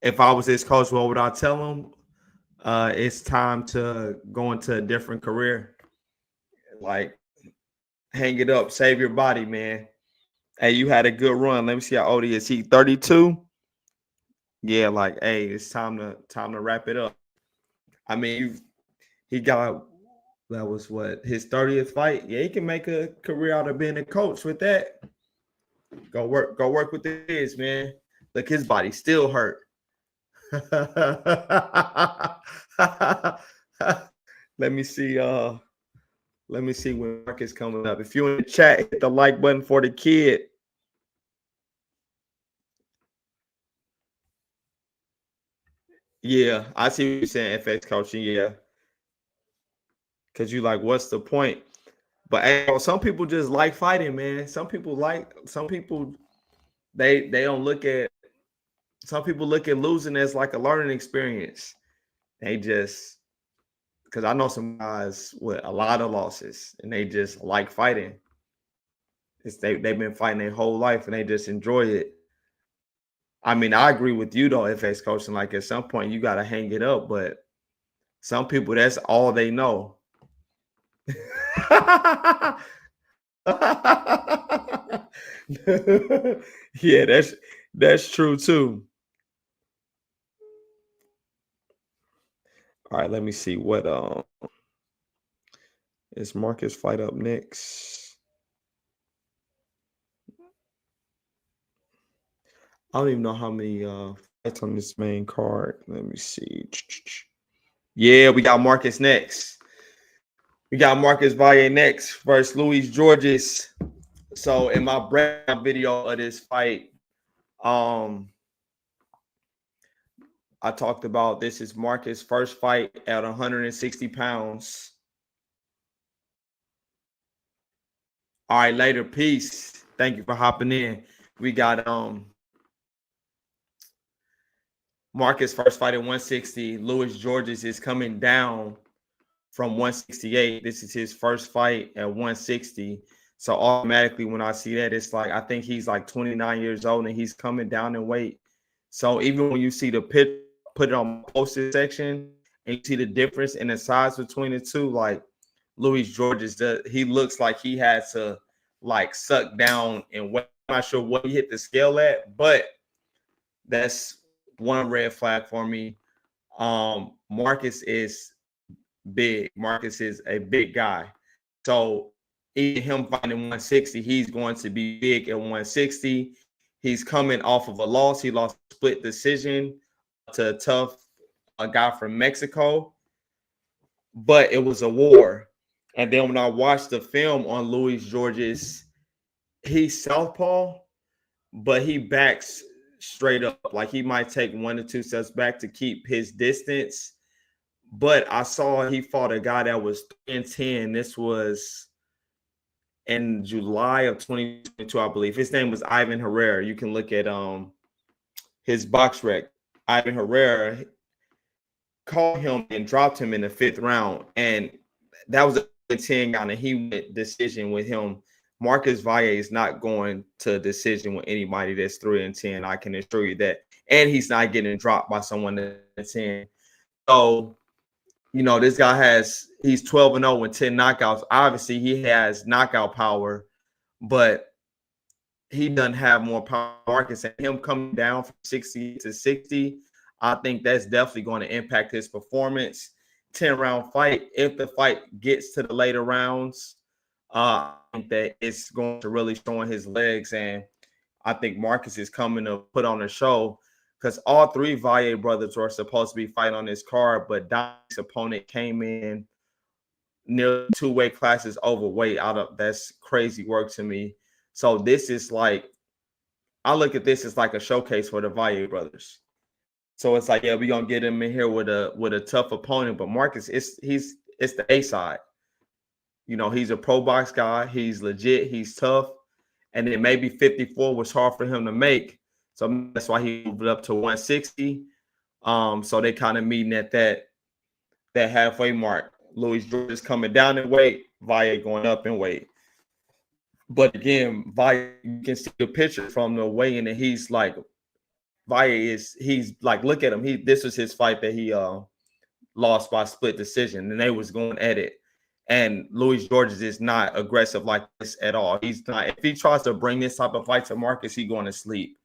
If I was his coach, what would I tell him? It's time to go into a different career. Like, hang it up. Save your body, man. Hey, you had a good run. Let me see how old he is. He 32? Yeah, like, hey, it's time to wrap it up. I mean, he got that was what his 30th fight. Yeah, he can make a career out of being a coach with that. Go work with the kids, man. Look, his body still hurt. Let me see. Let me see when Mark is coming up. If you're in the chat, hit the like button for the kid. Yeah, I see what you're saying, FX coaching. Yeah, because you like, what's the point? But hey, some people just like fighting, man. Some people they don't look at. Some people look at losing as like a learning experience. They just because I know some guys with a lot of losses and they just like fighting. They've been fighting their whole life and they just enjoy it. I mean, I agree with you though, FX coaching. Like at some point you gotta hang it up, but some people that's all they know. Yeah, that's true too. All right, let me see what is Marcus fight up next. I don't even know how many fights on this main card. Let me see. Yeah, we got Marcus next. We got Marcus Valle next versus Luis Georges. So in my breakdown video of this fight, I talked about this is Marcus' first fight at 160 pounds. All right, later. Peace. Thank you for hopping in. We got Marcus first fight at 160. Louis Georges is coming down from 168. This is his first fight at 160. So automatically when I see that, it's like I think he's like 29 years old and he's coming down in weight. So even when you see the picture, put it on posted section and you see the difference in the size between the two, like Louis Georges does, he looks like he had to like suck down and weight. I'm not sure what he hit the scale at, but that's one red flag for me. Marcus is big. Marcus is a big guy. So even him fighting 160, he's going to be big at 160. He's coming off of a loss. He lost a split decision to a tough guy from Mexico, but it was a war. And then when I watched the film on Louis Georges, he's southpaw, but he backs straight up. Like he might take 1 or 2 steps back to keep his distance. But I saw he fought a guy that was 3-10. This was in July of 2022, I believe. His name was Ivan Herrera. You can look at his box rec. Ivan Herrera called him and dropped him in the 5th round. And that was a 10 guy, and he went decision with him. Marcus Valle is not going to decision with anybody that's 3-10. I can assure you that. And he's not getting dropped by someone that's 10. So, you know, this guy he's 12-0 with 10 knockouts. Obviously, he has knockout power, but he doesn't have more power. Marcus, and him coming down from 60 to 60, I think that's definitely going to impact his performance. 10-round fight. If the fight gets to the later rounds, I think that it's going to really show his legs, and I think Marcus is coming to put on a show because all 3 Valle brothers were supposed to be fighting on this card, but Dominic's opponent came in nearly 2 weight classes overweight. That's crazy work to me. So this is like, I look at this as like a showcase for the Valle brothers. So it's like, yeah, we're gonna get him in here with a tough opponent, but Marcus, it's the A side. You know, he's a pro box guy. He's legit. He's tough. And then maybe 54 was hard for him to make. So that's why he moved it up to 160. So they kind of meeting at that halfway mark. Louis Georges coming down in weight, Valle going up in weight. But again, Valle, you can see the picture from the weigh-in, and he's like, he's like, look at him. This was his fight that he lost by split decision, and they was going at it. And Louis Georges is not aggressive like this at all. He's not. If he tries to bring this type of fight to Marcus, he's going to sleep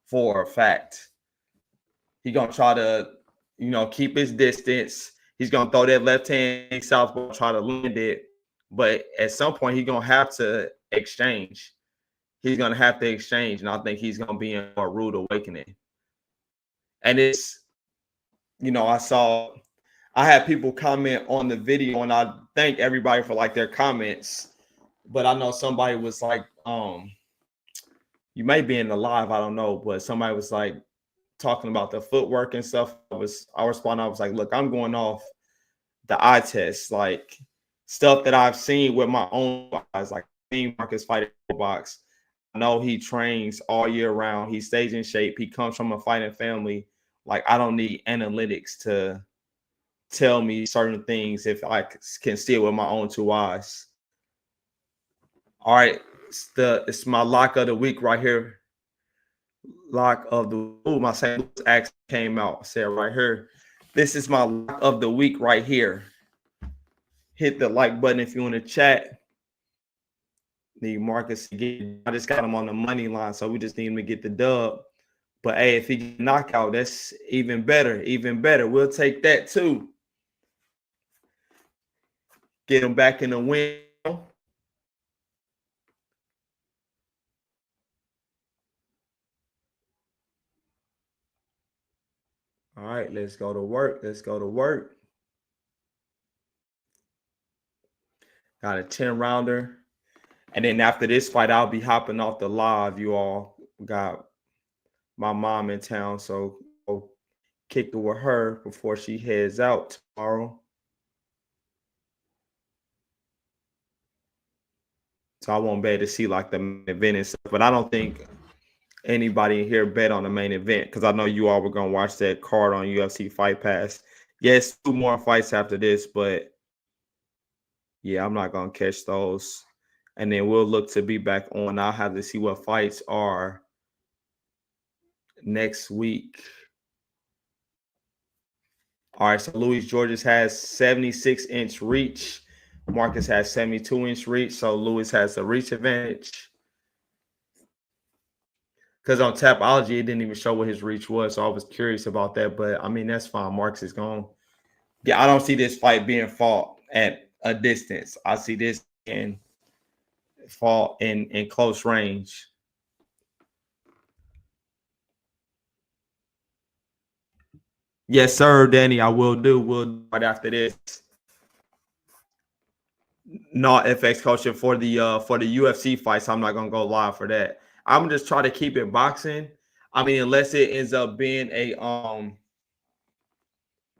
for a fact. He's going to try to, you know, keep his distance. He's going to throw that left hand southpaw, try to land it. But at some point, he's going to have to exchange. He's going to have to exchange. And I think he's going to be in a rude awakening. And it's, you know, I had people comment on the video, and I thank everybody for like their comments. But I know somebody was like, you may be in the live, I don't know, but somebody was like talking about the footwork and stuff. I responded, I was like, look, I'm going off the eye test, like stuff that I've seen with my own eyes. Like I've seen Marcus fight at ProBox. I know he trains all year round. He stays in shape. He comes from a fighting family. Like I don't need analytics to tell me certain things if I can see it with my own 2 eyes. All right, it's my lock of the week right here. Lock of the my St. Louis accent came out. Said right here. This is my lock of the week right here. Hit the like button if you want to chat. Need Marcus again. I just got him on the money line, so we just need him to get the dub. But hey, if he get knockout, that's even better. Even better. We'll take that too. Get him back in the win. All right, let's go to work. Let's go to work. Got a 10-rounder. And then after this fight, I'll be hopping off the live. You all got my mom in town, so I'll kick it with her before she heads out tomorrow. So I won't be able to see like the main event and stuff. But I don't think anybody in here bet on the main event because I know you all were gonna watch that card on UFC Fight Pass. Yes, 2 more fights after this, but yeah, I'm not gonna catch those. And then we'll look to be back on. I'll have to see what fights are next week. All right, so Luis Georges has 76-inch reach. Marcus has 72-inch reach, so Luis has the reach advantage. Because on Tapology, it didn't even show what his reach was, so I was curious about that. But, I mean, that's fine. Marcus is gone. Yeah, I don't see this fight being fought at a distance. I see this being fought in close range. Yes, sir, Danny. I will do. We'll do right after this. Not FX coaching for the UFC fights. I'm not gonna go live for that. I'm just trying to keep it boxing. I mean, unless it ends up being a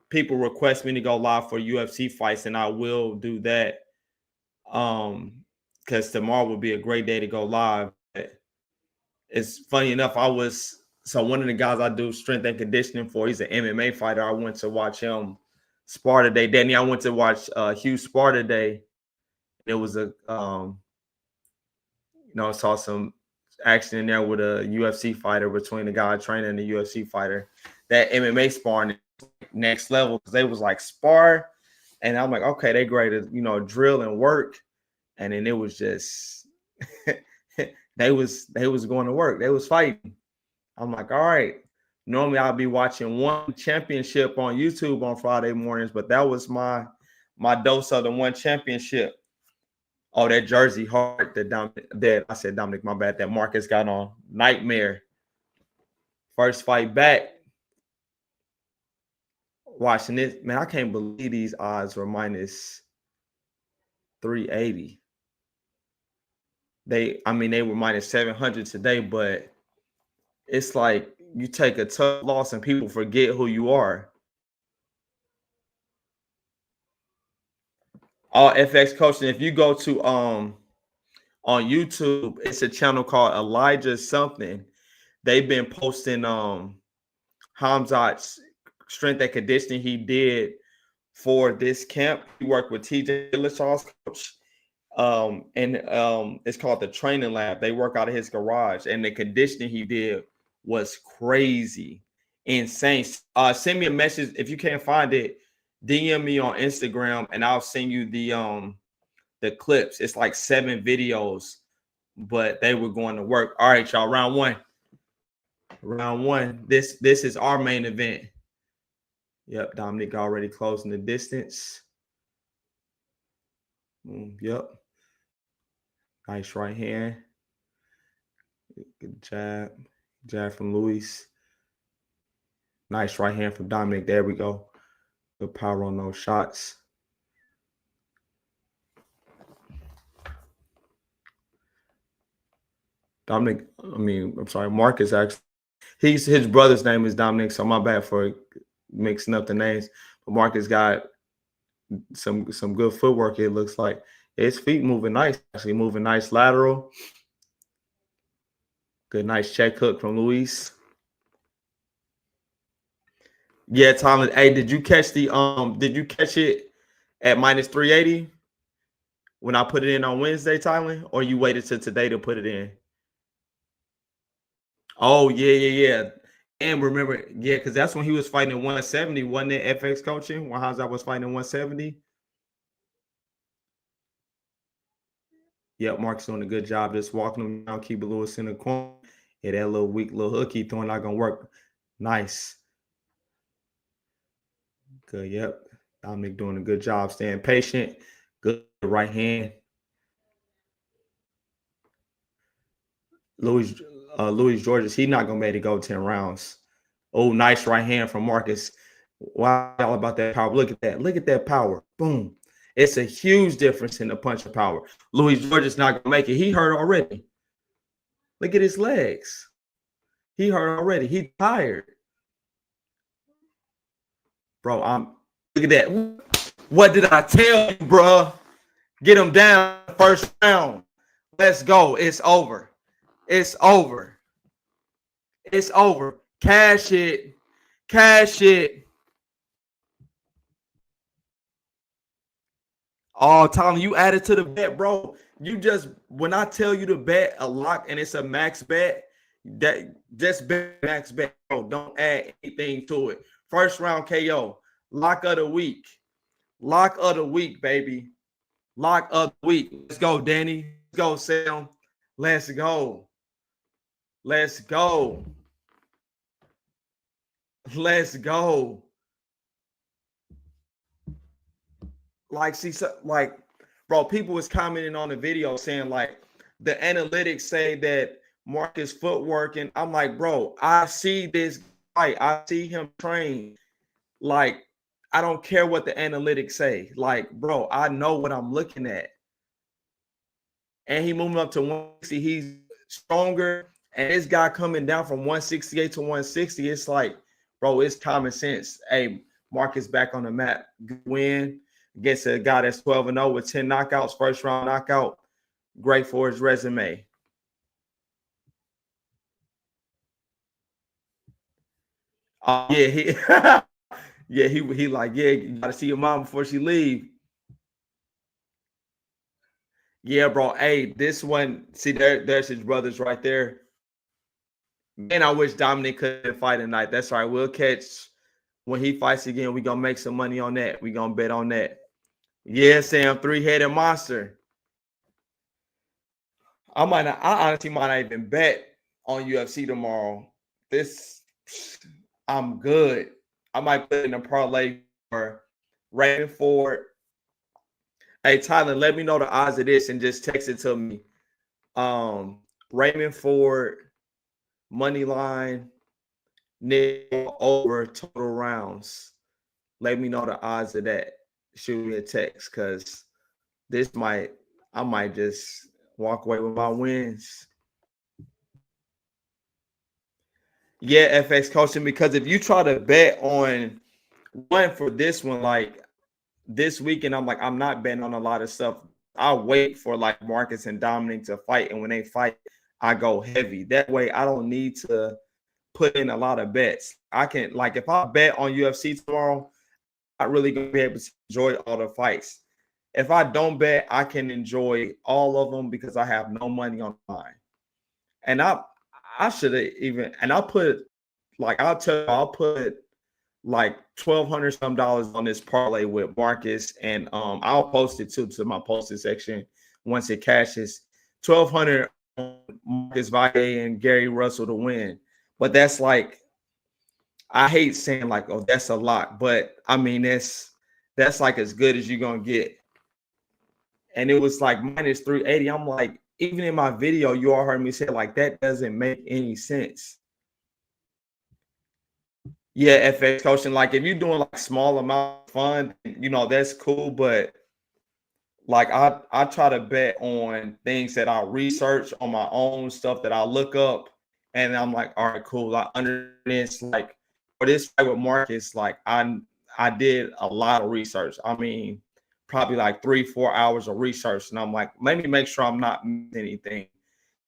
people request me to go live for UFC fights, and I will do that. Because tomorrow will be a great day to go live. It's funny enough, one of the guys I do strength and conditioning for, he's an MMA fighter. I went to watch him spar today. Danny, I went to watch Hugh spar today. It was saw some action in there with a UFC fighter between the guy training and the UFC fighter. That MMA sparring next level because they was like spar, and I'm like, okay, they great to drill and work, and then it was just they was going to work. They was fighting. I'm like, all right. Normally I'll be watching one championship on YouTube on Friday mornings, but that was my dose of the one championship. Oh, that jersey hard that I said Dominic, my bad. That Marcus got on nightmare. First fight back. Watching this, man, I can't believe these odds were minus 380. They were minus 700 today, but it's like you take a tough loss and people forget who you are. All FX coaching. If you go to on YouTube, it's a channel called Elijah something. They've been posting Hamzat's strength and conditioning he did for this camp. He worked with TJ Dillashaw's coach. It's called the Training Lab. They work out of his garage, and the conditioning he did was crazy, insane. Send me a message if you can't find it. DM me on Instagram, and I'll send you the clips. It's like 7 videos, but they were going to work. All right, y'all. Round one. This is our main event. Yep, Dominic already closing the distance. Yep. Nice right hand. Good jab. Jab from Luis. Nice right hand from Dominic. There we go. Good power on those shots. Marcus actually. His brother's name is Dominic, so my bad for mixing up the names. But Marcus got some good footwork, it looks like. His feet moving nice, actually moving nice lateral. Good, nice check hook from Luis. Yeah, Tyler. Hey, did you catch it at minus 380 when I put it in on Wednesday, Tyler? Or you waited till today to put it in? Oh, yeah. And remember, yeah, because that's when he was fighting at 170, wasn't it? FX coaching when Hamzat was fighting at 170. Yep, Mark's doing a good job just walking him down, keeping Lewis in the corner. Yeah, that little weak little hook he throwing not gonna work. Nice. Good, yep. Dominic doing a good job staying patient. Good right hand. Luis Georges, he's not gonna be able to go 10 rounds. Oh, nice right hand from Marcus. Wow, all about that power. Look at that. Look at that power. Boom. It's a huge difference in the punch power. Luis Georges not gonna make it. He hurt already. Look at his legs. He hurt already. He tired. Bro, look at that. What did I tell you, bro? Get him down first round. Let's go. It's over. It's over. It's over. Cash it. Cash it. Oh, Tommy, you added to the bet, bro. You just when I tell you to bet a lock and it's a max bet, that just bet max bet, bro. Don't add anything to it. First round KO, lock of the week, lock of the week, baby, lock of the week. Let's go, Danny. Let's go, Sam. Let's go. Let's go. Let's go. Like, see, like, bro, people was commenting on the video saying like the analytics say that Marcus footwork, and I'm like, bro, I see this guy, I see him train. Like, I don't care what the analytics say. Like, bro, I know what I'm looking at. And he moving up to 160. He's stronger. And this guy coming down from 168 to 160, it's like, bro, it's common sense. Hey, Marcus back on the map. Good win against a guy that's 12-0 with 10 knockouts, first round knockout. Great for his resume. Yeah, he yeah, he like, yeah, you gotta see your mom before she leave. Yeah, bro. Hey, this one, see there's his brothers right there. Man, I wish Dominic couldn't fight tonight. That's right. We'll catch when he fights again. We're gonna make some money on that. We're gonna bet on that. Yeah, Sam, three-headed monster. I honestly might not even bet on UFC tomorrow. I'm good. I might put in a parlay for Raymond Ford. Hey, Tyler, let me know the odds of this and just text it to me. Raymond Ford, money line, nil over total rounds. Let me know the odds of that. Shoot me a text because I might just walk away with my wins. Yeah, FX coaching, because if you try to bet on one for this one, like this weekend, I'm not betting on a lot of stuff. I'll wait for like Marcus and Dominic to fight, and when they fight, I go heavy. That way, I don't need to put in a lot of bets. I can, like, if I bet on UFC tomorrow, I'm not really gonna be able to enjoy all the fights. If I don't bet, I can enjoy all of them because I have no money on mine. And I should have even, and I'll put like I'll put like $1,200 on this parlay with Marcus, and I'll post it too to my posted section once it cashes. 1,200 on Marcus Valle and Gary Russell to win. But that's like, I hate saying like, oh, that's a lot, but I mean that's like as good as you're gonna get. And it was like minus 380. I'm like, even in my video, you all heard me say like that doesn't make any sense. Yeah, FX coaching. Like if you're doing like small amount of fun, that's cool. But like I try to bet on things that I research on my own, stuff that I look up, and I'm like, all right, cool. I understand this. Like for this fight with Marcus, like I did a lot of research. I mean, probably like 3-4 hours of research, and I'm like, let me make sure I'm not missing anything.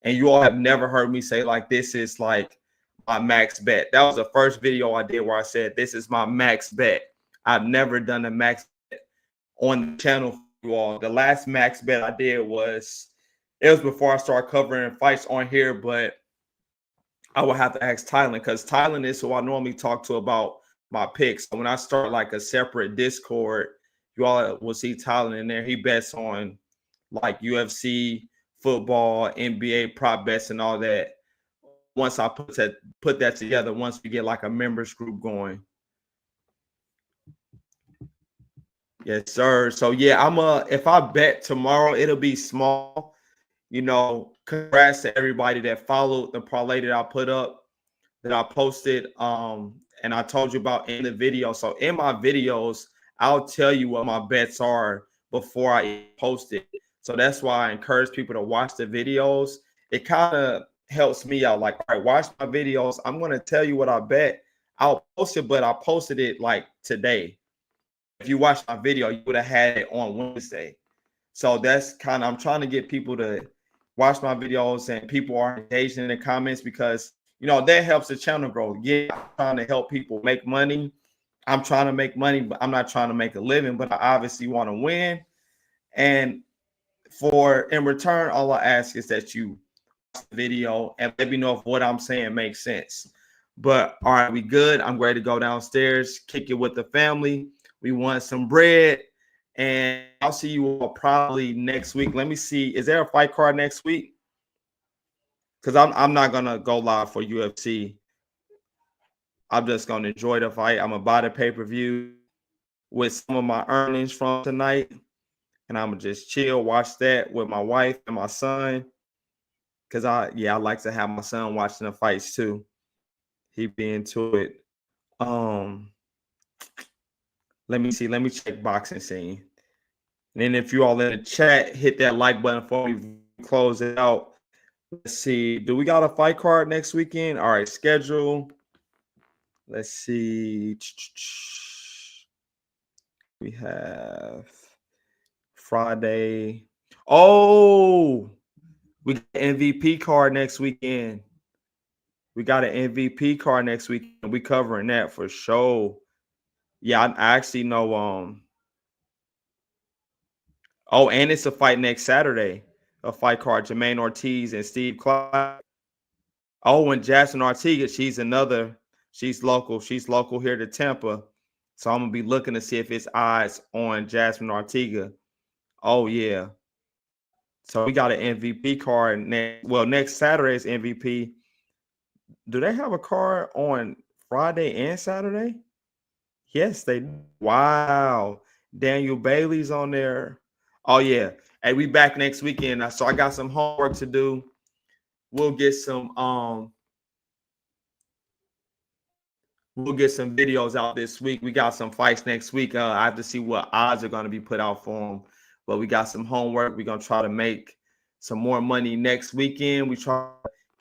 And you all have never heard me say like this is like my max bet. That was the first video I did where I said this is my max bet. I've never done a max bet on the channel for you all. The last max bet I did was before I started covering fights on here, but I would have to ask Thailand because Thailand is who I normally talk to about my picks. So when I start like a separate Discord, you all will see Thailand in there. He bets on like UFC, football, NBA prop bets, and all that. Once I put that together, once we get like a members group going. Yes, sir. So yeah, if I bet tomorrow, it'll be small. Congrats to everybody that followed the parlay that I put up, that I posted. And I told you about in the video. So in my videos, I'll tell you what my bets are before I post it. So that's why I encourage people to watch the videos. It kind of helps me out. Like, all right, watch my videos. I'm going to tell you what I bet. I'll post it, but I posted it like today. If you watched my video, you would have had it on Wednesday. So that's I'm trying to get people to, watch my videos and people are engaging in the comments, because that helps the channel grow. Yeah, I'm trying to help people make money. I'm trying to make money, but I'm not trying to make a living, but I obviously want to win. And in return, all I ask is that you watch the video and let me know if what I'm saying makes sense. But all right, we good. I'm ready to go downstairs, kick it with the family. We want some bread, and I'll see you all probably next week. Let me see. Is there a fight card next week? Because I'm not gonna go live for UFC. I'm just gonna enjoy the fight. I'm gonna buy the pay-per-view with some of my earnings from tonight, and I'm gonna just chill, watch that with my wife and my son. Because I like to have my son watching the fights too. He be into it. Let me see. Let me check boxing scene. And then if you all in the chat, hit that like button for me. Close it out. Let's see. Do we got a fight card next weekend? All right, schedule. Let's see. We have Friday. Oh, we got an MVP card next weekend. We got an MVP card next weekend. We covering that for sure. Yeah, I actually know. Oh, and it's a fight next Saturday. A fight card: Jermaine Ortiz and Steve Clark. Oh, and Jasmine Ortega. She's local. She's local here to Tampa. So I'm gonna be looking to see if it's odds on Jasmine Ortega. Oh yeah. So we got an MVP card next Saturday's MVP. Do they have a card on Friday and Saturday? Yes, they do. Wow. Daniel Bailey's on there. Oh yeah. Hey, we back next weekend. So I got some homework to do. We'll get some videos out this week. We got some fights next week. I have to see what odds are going to be put out for them. But we got some homework. We're going to try to make some more money next weekend. We try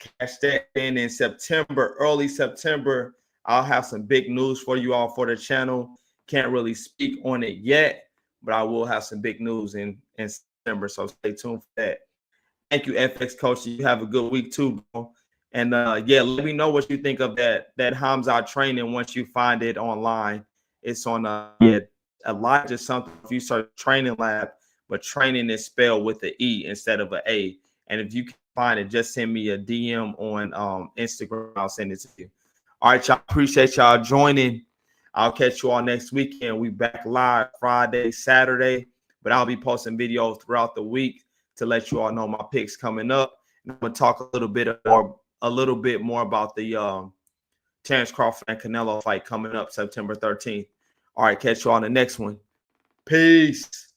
to cash that in September, early September. I'll have some big news for you all for the channel. Can't really speak on it yet, but I will have some big news in September. So stay tuned for that. Thank you, FX Coach. You have a good week too, bro. And yeah, let me know what you think of that Hamzat training once you find it online. It's on Elijah something. If you search training lab, but training is spelled with an E instead of an A. And if you can find it, just send me a DM on Instagram. I'll send it to you. All right, y'all. Appreciate y'all joining. I'll catch you all next weekend. We back live Friday, Saturday, but I'll be posting videos throughout the week to let you all know my picks coming up. And I'm gonna talk a little bit more about the Terrence Crawford and Canelo fight coming up September 13th. All right, catch you on the next one. Peace.